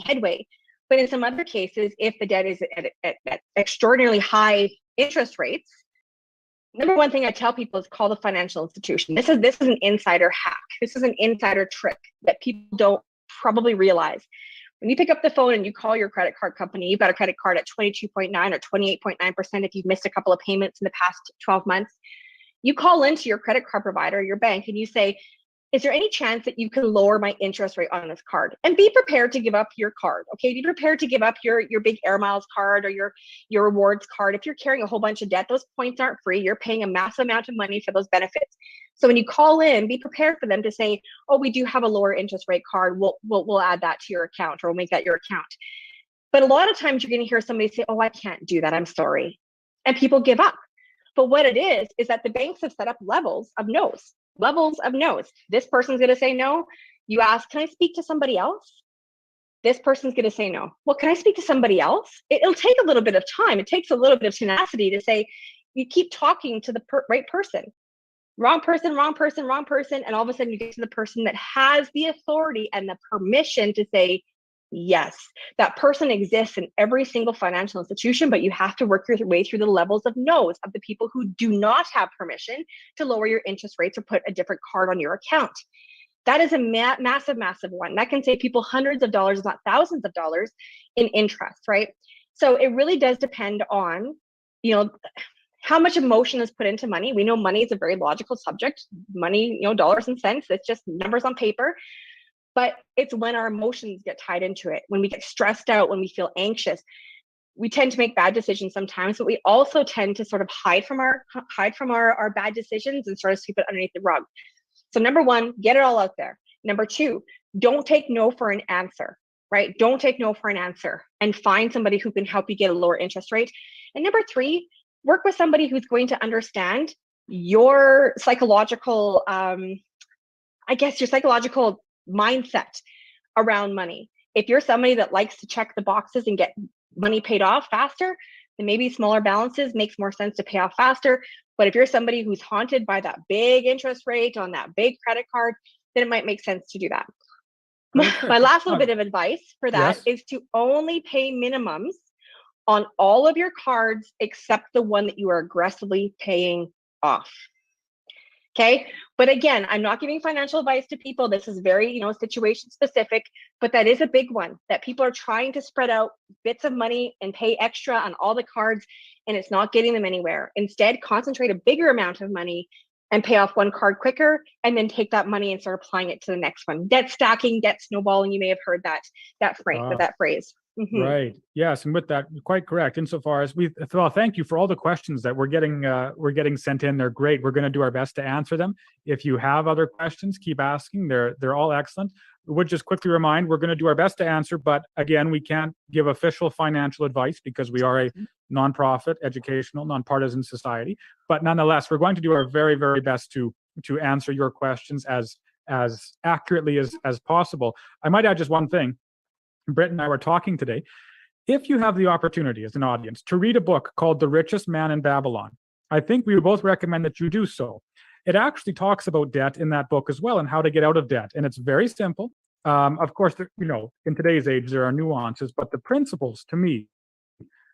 headway. But in some other cases, if the debt is at extraordinarily high interest rates, number one thing I tell people is call the financial institution. This is an insider hack. This is an insider trick that people don't probably realize. When you pick up the phone and you call your credit card company, you've got a credit card at 22.9 or 28.9% if you've missed a couple of payments in the past 12 months. You call into your credit card provider, your bank, and you say, is there any chance that you can lower my interest rate on this card? And be prepared to give up your card, okay? Be prepared to give up your big Air Miles card or your rewards card. If you're carrying a whole bunch of debt, those points aren't free. You're paying a massive amount of money for those benefits. So when you call in, be prepared for them to say, oh, we do have a lower interest rate card. We'll add that to your account, or we'll make that your account. But a lot of times you're going to hear somebody say, oh, I can't do that. I'm sorry. And people give up. But what it is that the banks have set up levels of no's. This person's going to say no. You ask, can I speak to somebody else? This person's going to say no. Well, can I speak to somebody else? It'll take a little bit of time. It takes a little bit of tenacity to say, you keep talking to the right person. Wrong person, wrong person, wrong person. And all of a sudden you get to the person that has the authority and the permission to say, yes, that person exists in every single financial institution, but you have to work your way through the levels of no's of the people who do not have permission to lower your interest rates or put a different card on your account. That is a massive, massive one. That can save people hundreds of dollars, if not thousands of dollars in interest, right? So it really does depend on, how much emotion is put into money. We know money is a very logical subject. Money, dollars and cents, it's just numbers on paper. But it's when our emotions get tied into it, when we get stressed out, when we feel anxious, we tend to make bad decisions sometimes, but we also tend to sort of hide from our bad decisions and sort of sweep it underneath the rug. So number one, get it all out there. Number two, don't take no for an answer, right? Don't take no for an answer, and find somebody who can help you get a lower interest rate. And number three, work with somebody who's going to understand your psychological, your psychological mindset around money. If you're somebody that likes to check the boxes and get money paid off faster, then maybe smaller balances makes more sense to pay off faster. But if you're somebody who's haunted by that big interest rate on that big credit card, then it might make sense to do that. My last little bit of advice for that is to only pay minimums on all of your cards except the one that you are aggressively paying off. Okay. But again, I'm not giving financial advice to people. This is very, situation specific, but that is a big one that people are trying to spread out bits of money and pay extra on all the cards, and it's not getting them anywhere. Instead, concentrate a bigger amount of money and pay off one card quicker, and then take that money and start applying it to the next one. Debt stacking, debt snowballing. You may have heard that phrase. Mm-hmm. Right. Yes, and with that, quite correct. Insofar as thank you for all the questions that we're getting sent in. They're great. We're going to do our best to answer them. If you have other questions, keep asking. They're all excellent. We would just quickly remind, we're going to do our best to answer, but again, we can't give official financial advice because we are a nonprofit, educational, nonpartisan society. But nonetheless, we're going to do our very, very best to answer your questions as accurately as possible. I might add just one thing. Britt and I were talking today. If you have the opportunity as an audience to read a book called The Richest Man in Babylon, I think we would both recommend that you do so. It actually talks about debt in that book as well and how to get out of debt. And it's very simple. Of course, in today's age, there are nuances, but the principles to me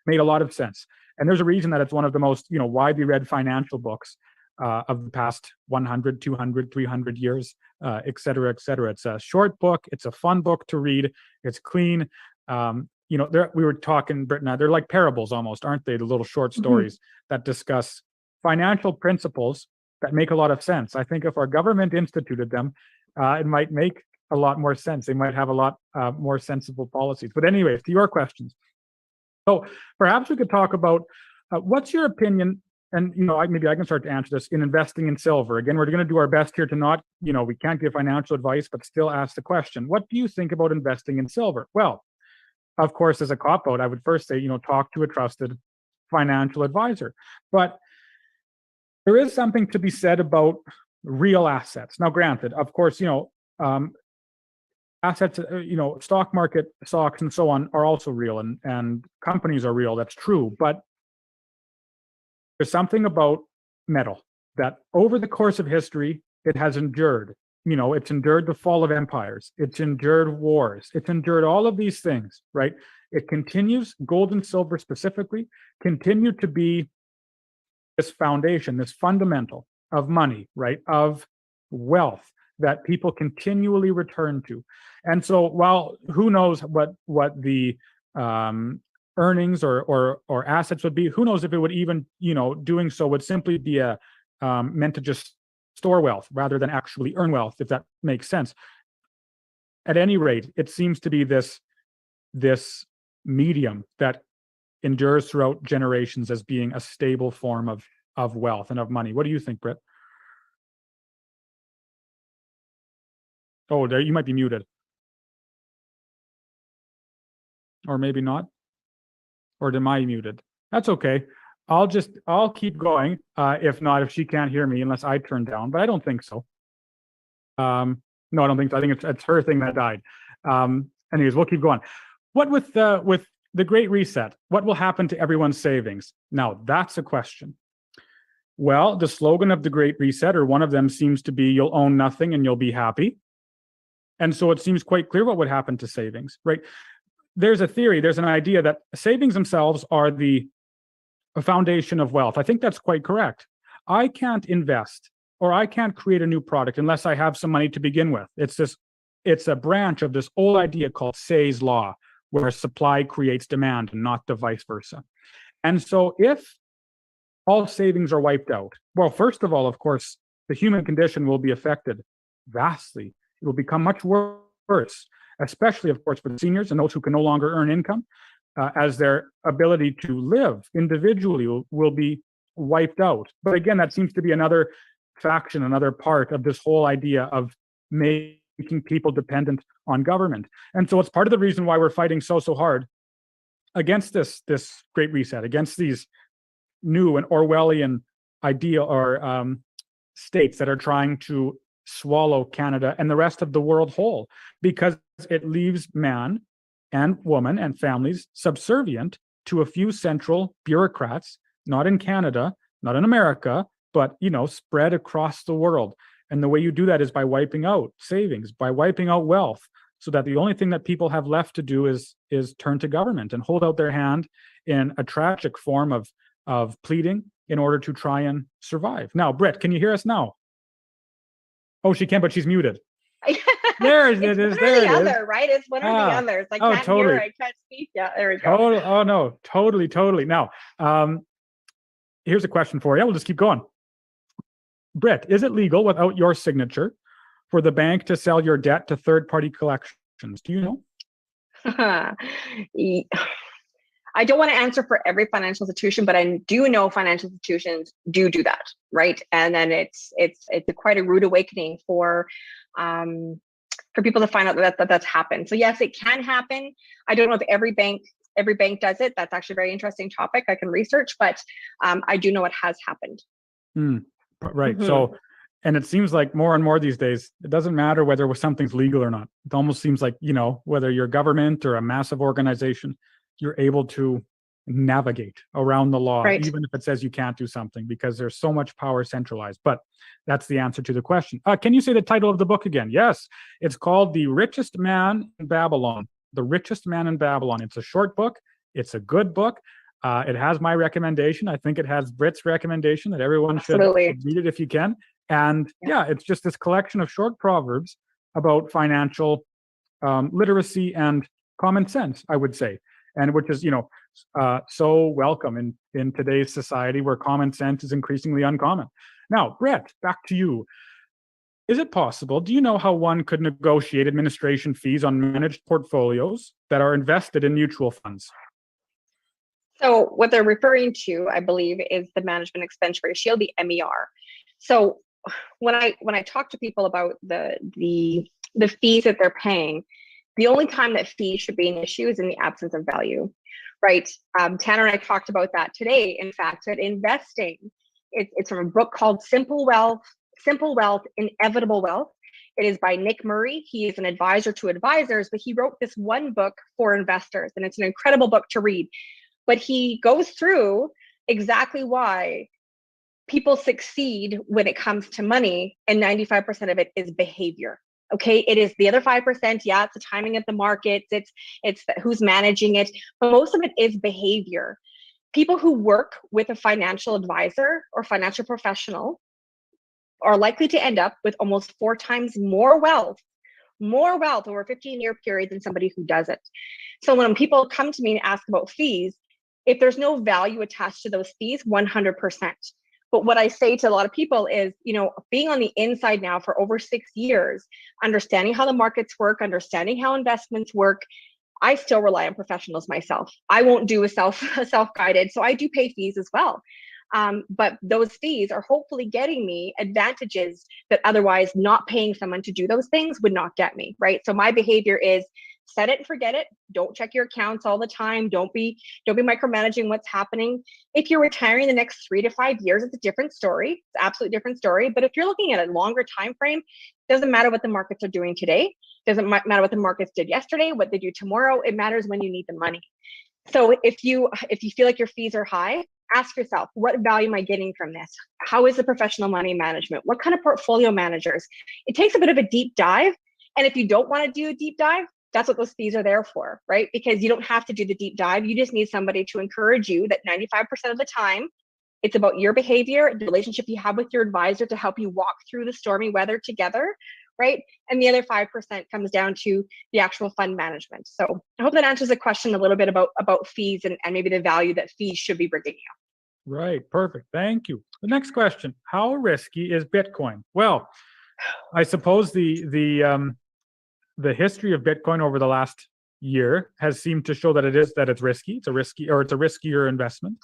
made a lot of sense. And there's a reason that it's one of the most, widely read financial books of the past 100, 200, 300 years, et cetera, et cetera. It's a short book. It's a fun book to read. It's clean. We were talking, Britt and I, they're like parables almost, aren't they? The little short stories that discuss financial principles that make a lot of sense. I think if our government instituted them, it might make a lot more sense. They might have a lot more sensible policies. But anyways, to your questions. So perhaps we could talk about what's your opinion. And, maybe I can start to answer this in investing in silver. Again, we're going to do our best here to not, we can't give financial advice, but still ask the question, what do you think about investing in silver? Well, of course, as a cop-out, I would first say, talk to a trusted financial advisor. But there is something to be said about real assets. Now, granted, of course, assets, stock market stocks and so on are also real, and companies are real. That's true. But there's something about metal that over the course of history, it has endured. It's endured the fall of empires. It's endured wars. It's endured all of these things, right? It continues, gold and silver specifically, continue to be this foundation, this fundamental of money, right? Of wealth that people continually return to. And so while who knows what the earnings or assets would be, who knows if it would even, doing so would simply be meant to just store wealth rather than actually earn wealth, if that makes sense. At any rate, it seems to be this medium that endures throughout generations as being a stable form of wealth and of money. What do you think, Britt? Oh, there, you might be muted. Or maybe not. Or am I muted? That's okay. I'll keep going. If she can't hear me, unless I turn down, but I don't think so. No, I don't think so. I think it's her thing that died. Anyways, we'll keep going. What with the Great Reset? What will happen to everyone's savings? Now, that's a question. Well, the slogan of the Great Reset, or one of them, seems to be you'll own nothing and you'll be happy. And so it seems quite clear what would happen to savings, right? There's a theory, there's an idea that savings themselves are the foundation of wealth. I think that's quite correct. I can't invest or I can't create a new product unless I have some money to begin with. It's a branch of this old idea called Say's law, where supply creates demand and not the vice versa. And so if all savings are wiped out, well, first of all, of course, the human condition will be affected vastly. It will become much worse, especially, of course, for the seniors and those who can no longer earn income, as their ability to live individually will be wiped out. But again, that seems to be another faction, another part of this whole idea of making people dependent on government. And so it's part of the reason why we're fighting so hard against this Great Reset, against these new and Orwellian idea or states that are trying to swallow Canada and the rest of the world whole, because it leaves man and woman and families subservient to a few central bureaucrats, not in Canada, not in America, but spread across the world. And the way you do that is by wiping out savings, by wiping out wealth, so that the only thing that people have left to do is turn to government and hold out their hand in a tragic form of pleading in order to try and survive. Now, Britt, can you hear us now? Oh, she can, but she's muted. There it is. It's one There or the it is. other, right? It's one or the others. I can't totally. hear. I can't speak. Yeah, there we go. Oh no, totally. Now, here's a question for you. We'll just keep going. Britt, is it legal without your signature for the bank to sell your debt to third-party collections? Do you know? I don't want to answer for every financial institution, but I do know financial institutions do that, right? And then it's quite a rude awakening for people to find out that's happened. So yes, it can happen. I don't know if every bank does it. That's actually a very interesting topic I can research, but I do know it has happened. Right. Mm-hmm. So, and it seems like more and more these days, it doesn't matter whether something's legal or not. It almost seems like, whether you're government or a massive organization, you're able to navigate around the law, right, even if it says you can't do something, because there's so much power centralized. But that's the answer to the question. Can you say the title of the book again? Yes, it's called The Richest Man in Babylon. The Richest Man in Babylon. It's a short book. It's a good book. It has my recommendation. I think it has Britt's recommendation that everyone should read it if you can. And yeah, it's just this collection of short proverbs about financial literacy and common sense, I would say. And which is, so welcome in today's society where common sense is increasingly uncommon. Now, Britt, back to you. Is it possible? Do you know how one could negotiate administration fees on managed portfolios that are invested in mutual funds? So what they're referring to, I believe, is the management expense ratio, the MER. So when I talk to people about the fees that they're paying, the only time that fees should be an issue is in the absence of value, right? Tanner and I talked about that today. In fact, that investing, it's from a book called Simple Wealth, Inevitable Wealth. It is by Nick Murray. He is an advisor to advisors, but he wrote this one book for investors, and it's an incredible book to read. But he goes through exactly why people succeed when it comes to money, and 95% of it is behavior. Okay, it is the other 5%. Yeah, it's the timing of the markets. It's who's managing it, but most of it is behavior. People who work with a financial advisor or financial professional are likely to end up with almost 4 times more wealth over a 15-year period than somebody who doesn't. So when people come to me and ask about fees, if there's no value attached to those fees, 100%. But what I say to a lot of people is, being on the inside now for over 6 years, understanding how the markets work, understanding how investments work, I still rely on professionals myself. I won't do a self-guided, so I do pay fees as well. But those fees are hopefully getting me advantages that otherwise not paying someone to do those things would not get me, right? So my behavior is set it and forget it. Don't check your accounts all the time. Don't be micromanaging what's happening. If you're retiring the next 3 to 5 years, it's a different story. It's an absolutely different story. But if you're looking at a longer time frame, doesn't matter what the markets are doing today. Doesn't matter what the markets did yesterday, what they do tomorrow. It matters when you need the money. So if you feel like your fees are high, ask yourself, what value am I getting from this? How is the professional money management? What kind of portfolio managers? It takes a bit of a deep dive. And if you don't want to do a deep dive, that's what those fees are there for, right? Because you don't have to do the deep dive. You just need somebody to encourage you that 95% of the time, it's about your behavior, the relationship you have with your advisor to help you walk through the stormy weather together, right? And the other 5% comes down to the actual fund management. So I hope that answers the question a little bit about fees and maybe the value that fees should be bringing you. Right, perfect. Thank you. The next question: how risky is Bitcoin? Well, I suppose the history of Bitcoin over the last year has seemed to show that it's risky. It's a riskier investment.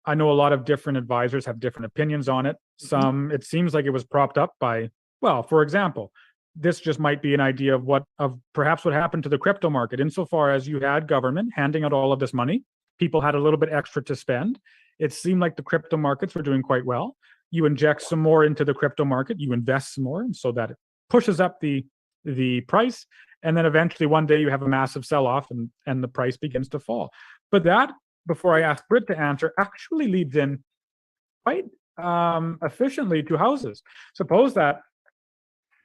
I know a lot of different advisors have different opinions on it. Some, it seems like it was propped up by, well, for example, this just might be an idea of perhaps what happened to the crypto market, insofar as you had government handing out all of this money. People had a little bit extra to spend. It seemed like the crypto markets were doing quite well. You inject some more into the crypto market, you invest some more, and so that it pushes up the price. And then eventually one day you have a massive sell-off and the price begins to fall. But that, before I ask Britt to answer, actually leads in quite efficiently to houses. Suppose that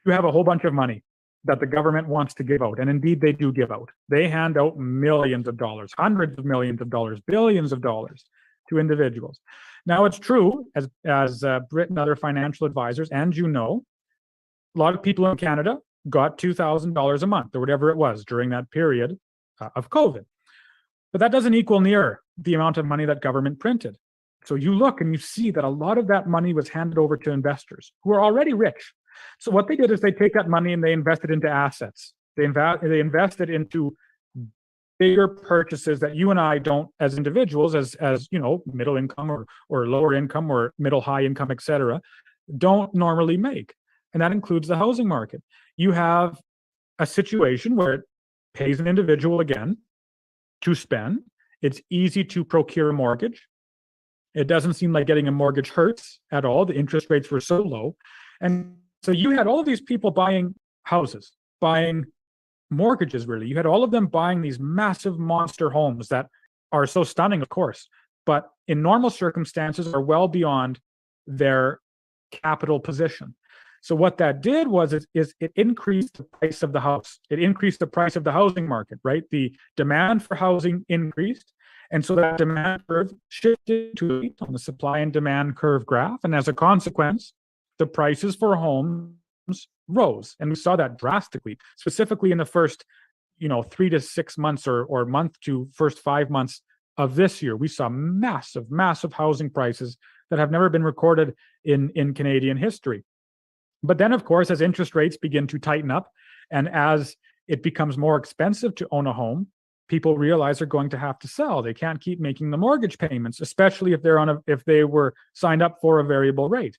you have a whole bunch of money that the government wants to give out, and indeed they do give out. They hand out millions of dollars, hundreds of millions of dollars, billions of dollars to individuals. Now, it's true, as Britt and other financial advisors, and you know, a lot of people in Canada got $2,000 a month or whatever it was during that period of COVID. But that doesn't equal near the amount of money that government printed. So you look and you see that a lot of that money was handed over to investors who are already rich. So what they did is they take that money and they invested into assets. They invested into bigger purchases that you and I don't, as individuals, as you know, middle income or lower income or middle high income, et cetera, don't normally make. And that includes the housing market. You have a situation where it pays an individual again to spend. It's easy to procure a mortgage. It doesn't seem like getting a mortgage hurts at all. The interest rates were so low. And so you had all of these people buying houses, buying mortgages, really. You had all of them buying these massive monster homes that are so stunning, of course, but in normal circumstances are well beyond their capital position. So what that did was it increased the price of the house. It increased the price of the housing market, right? The demand for housing increased. And so that demand curve shifted to on the supply and demand curve graph. And as a consequence, the prices for homes rose. And we saw that drastically, specifically in the first, 3 to 6 months or month to first 5 months of this year. We saw massive, massive housing prices that have never been recorded in Canadian history. But then, of course, as interest rates begin to tighten up and as it becomes more expensive to own a home, people realize they're going to have to sell. They can't keep making the mortgage payments, especially if they were signed up for a variable rate.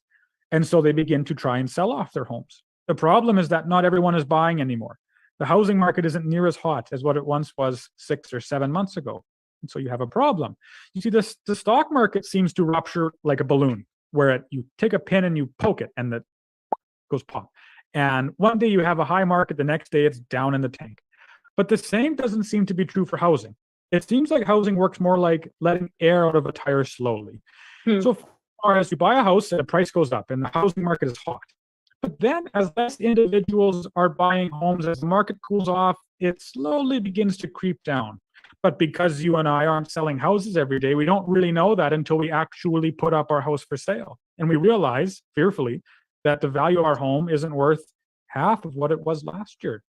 And so they begin to try and sell off their homes. The problem is that not everyone is buying anymore. The housing market isn't near as hot as what it once was 6 or 7 months ago. And so you have a problem. You see, the stock market seems to rupture like a balloon, where you take a pin and you poke it and it goes pop. And one day you have a high market, the next day it's down in the tank. But the same doesn't seem to be true for housing. It seems like housing works more like letting air out of a tire slowly. So far as you buy a house and the price goes up and the housing market is hot. But then as less individuals are buying homes, as the market cools off, it slowly begins to creep down. But because you and I aren't selling houses every day, we don't really know that until we actually put up our house for sale. And we realize, fearfully, that the value of our home isn't worth half of what it was last year.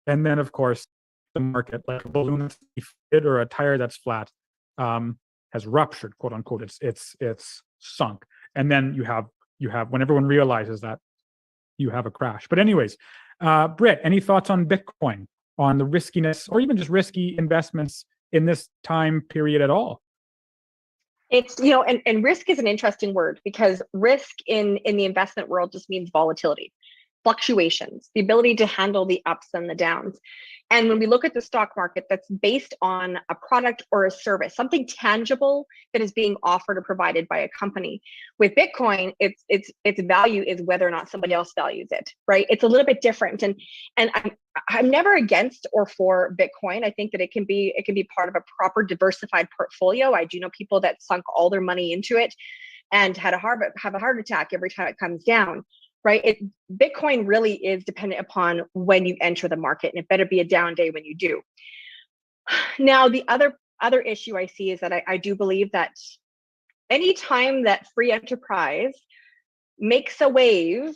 And then, of course, the market, like a balloon that's deflated or a tire that's flat, has ruptured, quote unquote. It's sunk. And then you have when everyone realizes that, you have a crash. But anyways, Britt, any thoughts on Bitcoin, on the riskiness or even just risky investments in this time period at all? It's, and risk is an interesting word, because risk in the investment world just means volatility, fluctuations, the ability to handle the ups and the downs. And when we look at the stock market, that's based on a product or a service, something tangible that is being offered or provided by a company. With Bitcoin, its value is whether or not somebody else values it, right? It's a little bit different. And I'm never against or for Bitcoin. I think that it can be part of a proper diversified portfolio. I do know people that sunk all their money into it and have a heart attack every time it comes down, right? Bitcoin really is dependent upon when you enter the market, and it better be a down day when you do. Now, the other issue I see is that I do believe that anytime that free enterprise makes a wave,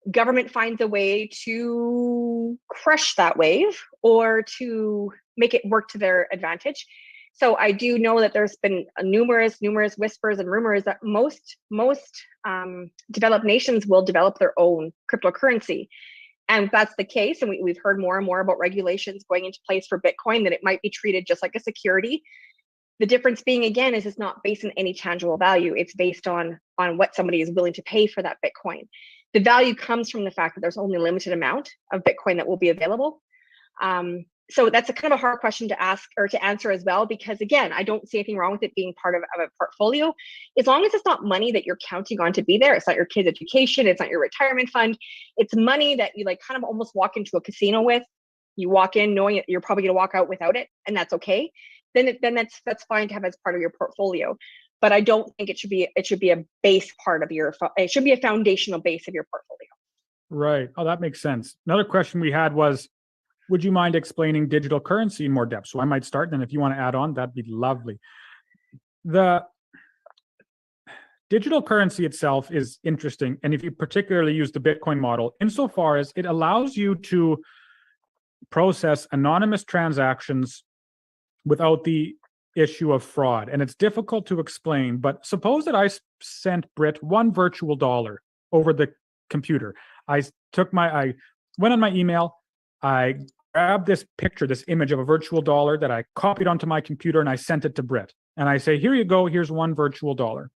government finds a way to crush that wave or to make it work to their advantage. So I do know that there's been numerous whispers and rumors that most developed nations will develop their own cryptocurrency. And if that's the case, and we've heard more and more about regulations going into place for Bitcoin, that it might be treated just like a security. The difference being, again, is it's not based on any tangible value. It's based on what somebody is willing to pay for that Bitcoin. The value comes from the fact that there's only a limited amount of Bitcoin that will be available. So that's a kind of a hard question to ask or to answer as well, because again, I don't see anything wrong with it being part of a portfolio, as long as it's not money that you're counting on to be there. It's not your kid's education. It's not your retirement fund. It's money that you like kind of almost walk into a casino with. You walk in knowing that you're probably going to walk out without it, and that's okay. Then that's fine to have as part of your portfolio. But I don't think it should be a base part of it should be a foundational base of your portfolio. Right. Oh, that makes sense. Another question we had was, would you mind explaining digital currency in more depth? So I might start, and if you want to add on, that'd be lovely. The digital currency itself is interesting, and if you particularly use the Bitcoin model, insofar as it allows you to process anonymous transactions without the issue of fraud. And it's difficult to explain, but suppose that I sent Britt one virtual dollar over the computer. I went on my email, I grabbed this picture, this image of a virtual dollar that I copied onto my computer, and I sent it to Britt. And I say, here you go, here's one virtual dollar.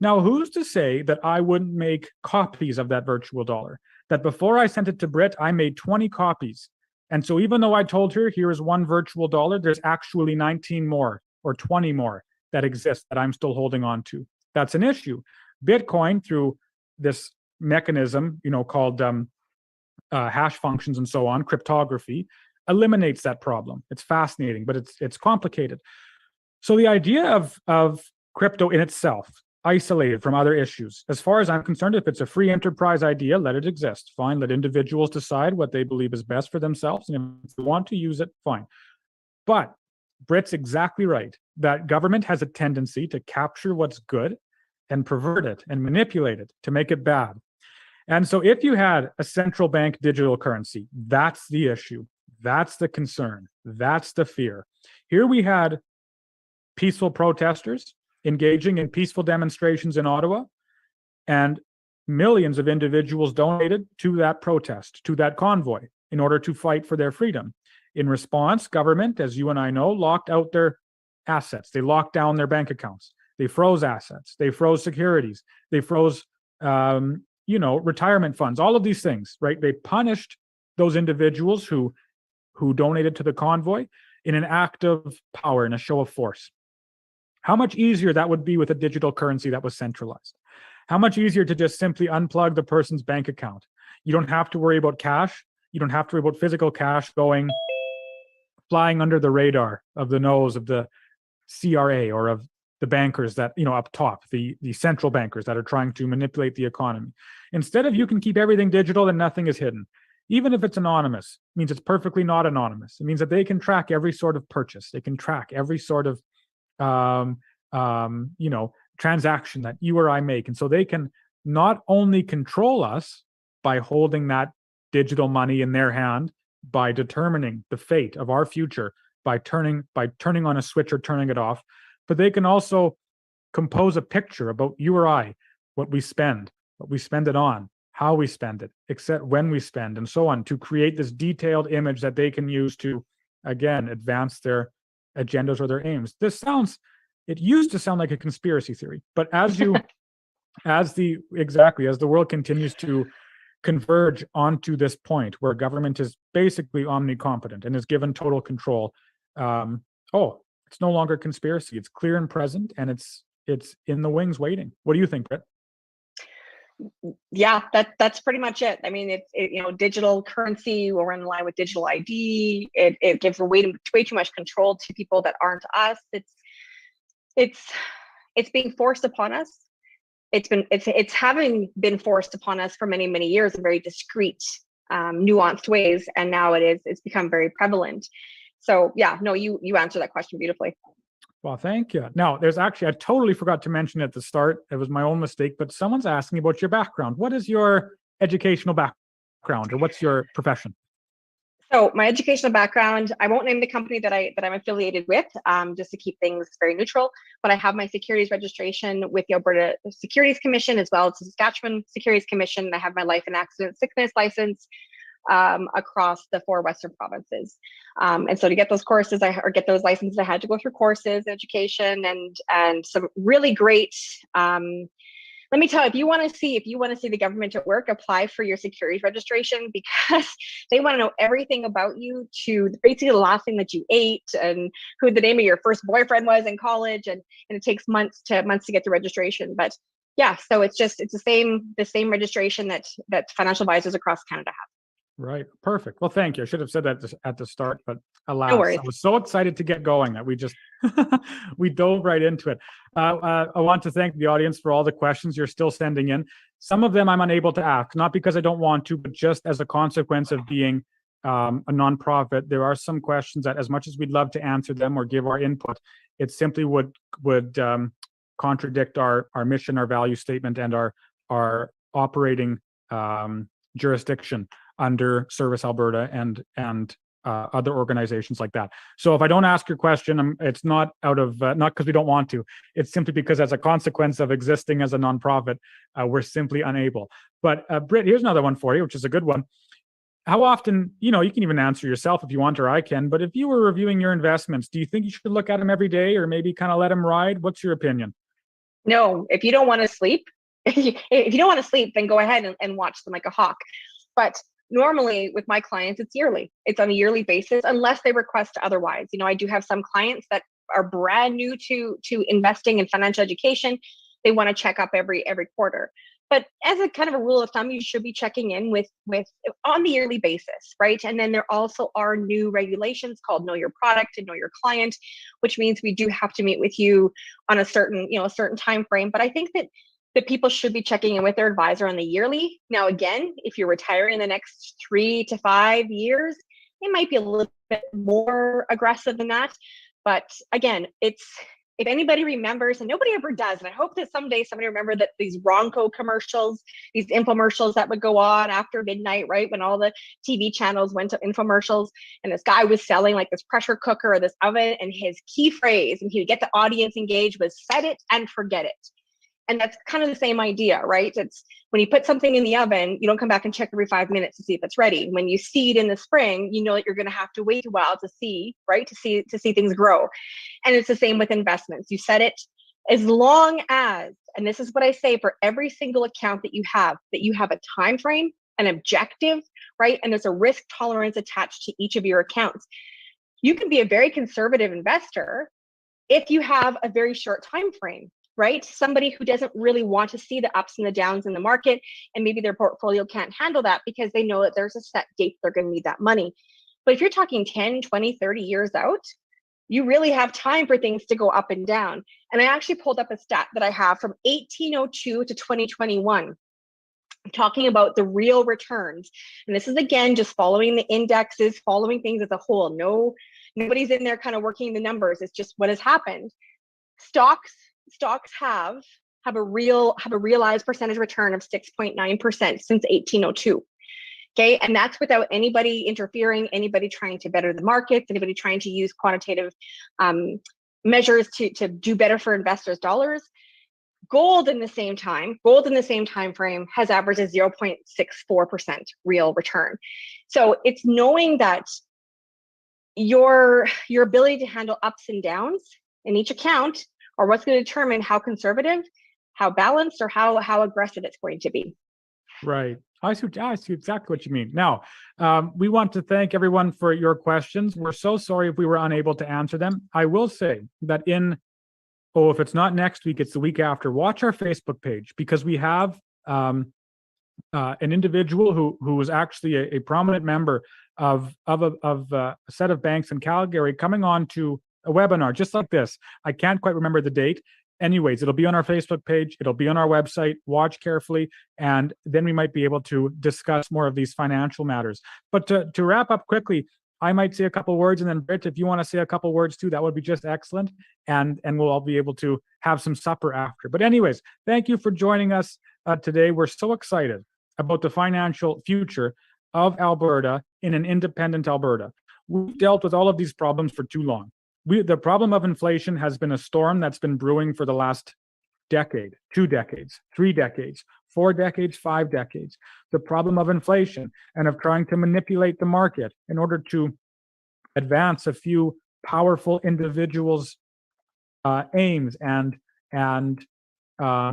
Now, who's to say that I wouldn't make copies of that virtual dollar? That before I sent it to Britt, I made 20 copies. And so even though I told her, here is one virtual dollar, there's actually 19 more or 20 more that exist that I'm still holding on to. That's an issue. Bitcoin, through this mechanism, called hash functions and so on, cryptography, eliminates that problem. It's fascinating, but it's complicated. So the idea of crypto in itself, isolated from other issues, as far as I'm concerned, if it's a free enterprise idea, let it exist. Fine, let individuals decide what they believe is best for themselves, and if they want to use it, fine. But Britt's exactly right, that government has a tendency to capture what's good and pervert it and manipulate it to make it bad. And so if you had a central bank digital currency, that's the issue. That's the concern. That's the fear. Here we had peaceful protesters engaging in peaceful demonstrations in Ottawa, and millions of individuals donated to that protest, to that convoy, in order to fight for their freedom. In response, government, as you and I know, locked out their assets. They locked down their bank accounts. They froze assets. They froze securities. They froze retirement funds, all of these things, right? They punished those individuals who donated to the convoy in an act of power, in a show of force. How much easier that would be with a digital currency that was centralized. How much easier to just simply unplug the person's bank account. You don't have to worry about cash. You don't have to worry about physical cash flying under the radar of the nose of the CRA or of the bankers that, up top, the central bankers that are trying to manipulate the economy. Instead of, you can keep everything digital, then nothing is hidden. Even if it's anonymous, it means it's perfectly not anonymous. It means that they can track every sort of purchase. They can track every sort of, transaction that you or I make. And so they can not only control us by holding that digital money in their hand, by determining the fate of our future, by turning on a switch or turning it off, but they can also compose a picture about you or I, what we spend it on, how we spend it, except when we spend, and so on, to create this detailed image that they can use to, again, advance their agendas or their aims. It used to sound like a conspiracy theory, but as the world continues to converge onto this point where government is basically omnicompetent and is given total control, it's no longer conspiracy. It's clear and present, and it's in the wings waiting. What do you think, Britt? Yeah, that's pretty much it. I mean, digital currency will run in line with digital ID. It gives way too much control to people that aren't us. It's being forced upon us. It's having been forced upon us for many years in very discreet, nuanced ways, and now it's become very prevalent. So yeah, no, you answered that question beautifully. Well, thank you. Now, there's actually, I totally forgot to mention at the start, it was my own mistake, but someone's asking about your background. What is your educational background, or what's your profession? So my educational background, I won't name the company that I'm affiliated with, just to keep things very neutral, but I have my securities registration with the Alberta Securities Commission, as well as the Saskatchewan Securities Commission. I have my life and accident sickness license across the 4 Western provinces. And so to get those courses, get those licenses, I had to go through courses, education, and some really great, let me tell you, if you want to see the government at work, apply for your securities registration, because they want to know everything about you, to basically the last thing that you ate and who the name of your first boyfriend was in college. And it takes months to get the registration. But yeah, so it's the same registration that financial advisors across Canada have. Right. Perfect. Well, thank you. I should have said that at the start, but alas, No worries. I was so excited to get going that we just we dove right into it. I want to thank the audience for all the questions you're still sending in. Some of them I'm unable to ask, not because I don't want to, but just as a consequence of being a nonprofit. There are some questions that, as much as we'd love to answer them or give our input, it simply would contradict our mission, our value statement, and our operating jurisdiction under Service Alberta and other organizations like that. So if I don't ask your question, it's not out of not because we don't want to. It's simply because, as a consequence of existing as a nonprofit, we're simply unable. But Britt, here's another one for you, which is a good one. How often, you can even answer yourself if you want, or I can, but if you were reviewing your investments, do you think you should look at them every day, or maybe kind of let them ride? What's your opinion? No, if you don't want to sleep, then go ahead and watch them like a hawk. But normally with my clients, it's yearly. It's on a yearly basis, unless they request otherwise. I do have some clients that are brand new to investing in financial education. They want to check up every quarter. But as a kind of a rule of thumb, you should be checking in with on the yearly basis, right? And then there also are new regulations called Know Your Product and Know Your Client, which means we do have to meet with you on a certain time frame. But I think that people should be checking in with their advisor on the yearly. Now, again, if you're retiring in the next 3 to 5 years, it might be a little bit more aggressive than that. But again, if anybody remembers, and nobody ever does, and I hope that someday somebody remember that these Ronco commercials, these infomercials that would go on after midnight, right, when all the TV channels went to infomercials, and this guy was selling like this pressure cooker or this oven, and his key phrase, and he would get the audience engaged, was "set it and forget it." And that's kind of the same idea, right? It's when you put something in the oven, you don't come back and check every 5 minutes to see if it's ready. When you seed in the spring, you know that you're going to have to wait a while to see, right? To see things grow. And it's the same with investments. You set it as long as, and this is what I say for every single account that you have a time frame, an objective, right? And there's a risk tolerance attached to each of your accounts. You can be a very conservative investor if you have a very short time frame, right? Somebody who doesn't really want to see the ups and the downs in the market, and maybe their portfolio can't handle that because they know that there's a set date they're going to need that money. But if you're talking 10, 20, 30 years out, you really have time for things to go up and down. And I actually pulled up a stat that I have from 1802 to 2021, talking about the real returns. And this is, again, just following the indexes, following things as a whole. Nobody's in there kind of working the numbers. It's just what has happened. Stocks have a realized percentage return of 6.9% since 1802. Okay, and that's without anybody interfering, anybody trying to better the markets, anybody trying to use quantitative measures to do better for investors' dollars. Gold in the same time frame has averaged a 0.64% real return. So it's knowing that your ability to handle ups and downs in each account or what's going to determine how conservative, how balanced, or how aggressive it's going to be. Right. I see exactly what you mean. Now, we want to thank everyone for your questions. We're so sorry if we were unable to answer them. I will say that if it's not next week, it's the week after, watch our Facebook page, because we have an individual who was actually a prominent member of a set of banks in Calgary coming on to a webinar just like this. I can't quite remember the date. Anyways, it'll be on our Facebook page. It'll be on our website. Watch carefully, and then we might be able to discuss more of these financial matters. But to wrap up quickly, I might say a couple words, and then Britt, if you want to say a couple words too, that would be just excellent. And we'll all be able to have some supper after. But anyways, thank you for joining us today. We're so excited about the financial future of Alberta in an independent Alberta. We've dealt with all of these problems for too long. The problem of inflation has been a storm that's been brewing for the last decade, 2 decades, 3 decades, 4 decades, 5 decades. The problem of inflation and of trying to manipulate the market in order to advance a few powerful individuals' aims and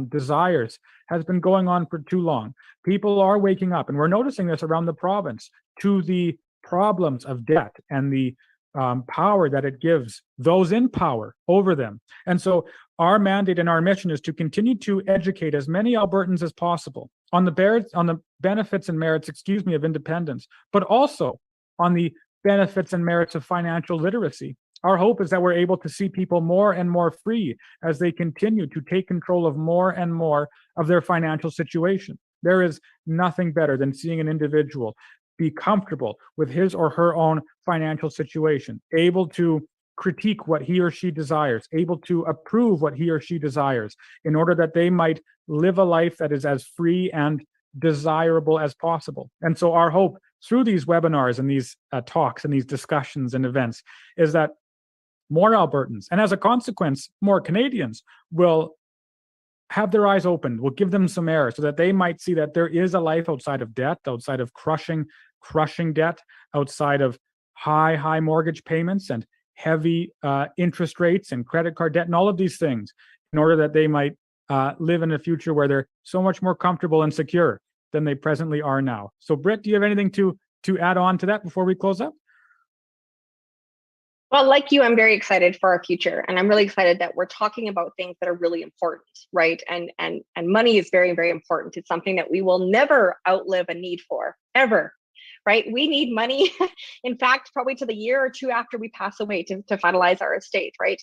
desires has been going on for too long. People are waking up, and we're noticing this around the province, to the problems of debt and the power that it gives those in power over them. And so our mandate and our mission is to continue to educate as many Albertans as possible on the benefits and merits, of independence, but also on the benefits and merits of financial literacy. Our hope is that we're able to see people more and more free as they continue to take control of more and more of their financial situation. There is nothing better than seeing an individual be comfortable with his or her own financial situation, able to critique what he or she desires, able to approve what he or she desires, in order that they might live a life that is as free and desirable as possible. And so our hope through these webinars and these talks and these discussions and events is that more Albertans, and as a consequence, more Canadians, will have their eyes opened. We'll give them some air so that they might see that there is a life outside of debt, outside of crushing debt, outside of high mortgage payments and heavy interest rates and credit card debt and all of these things, in order that they might live in a future where they're so much more comfortable and secure than they presently are now. So Britt, do you have anything to add on to that before we close up? Well, like you, I'm very excited for our future, and I'm really excited that we're talking about things that are really important, right? And money is very, very important. It's something that we will never outlive a need for, ever, right? We need money, in fact, probably to the year or two after we pass away to finalize our estate, right?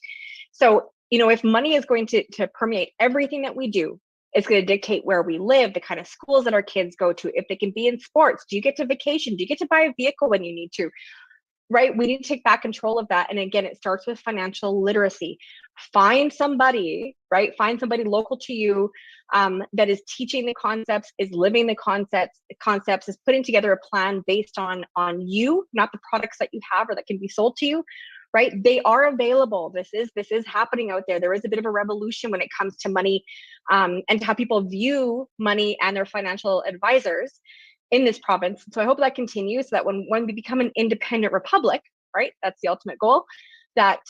So, if money is going to permeate everything that we do, it's going to dictate where we live, the kind of schools that our kids go to, if they can be in sports, do you get to vacation? Do you get to buy a vehicle when you need to? Right? We need to take back control of that. And again, it starts with financial literacy. Find somebody, right? Find somebody local to you that is teaching the concepts, is living the concepts, is putting together a plan based on you, not the products that you have or that can be sold to you, right? They are available. This is happening out there. There is a bit of a revolution when it comes to money and how people view money and their financial advisors in this province. So I hope that continues, so that when we become an independent republic, right, that's the ultimate goal, that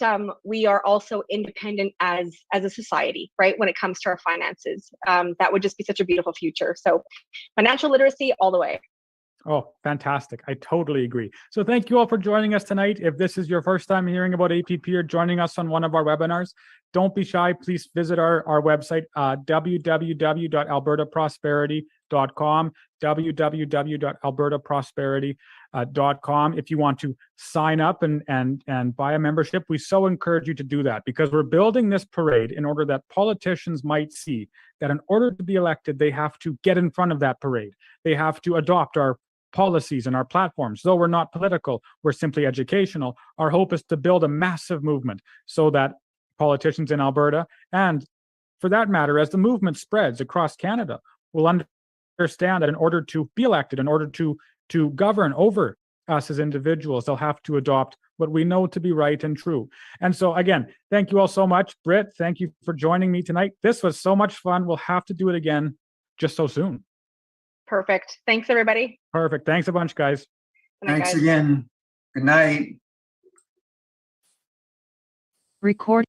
we are also independent as a society, right, when it comes to our finances. That would just be such a beautiful future. So financial literacy all the way. Oh, fantastic. I totally agree. So thank you all for joining us tonight. If this is your first time hearing about APP or joining us on one of our webinars, don't be shy. Please visit our website, www.albertaprosperity.com, www.albertaprosperity.com. If you want to sign up and buy a membership, we so encourage you to do that, because we're building this parade in order that politicians might see that in order to be elected, they have to get in front of that parade. They have to adopt our policies and our platforms. Though we're not political, we're simply educational. Our hope is to build a massive movement so that politicians in Alberta, and for that matter, as the movement spreads across Canada, will understand that in order to be elected, in order to govern over us as individuals, they'll have to adopt what we know to be right and true. And so again, thank you all so much. Britt, thank you for joining me tonight. This was so much fun. We'll have to do it again just so soon. Perfect. Thanks, everybody. Perfect. Thanks a bunch, guys. Good night, Thanks guys. again. Good night. Record.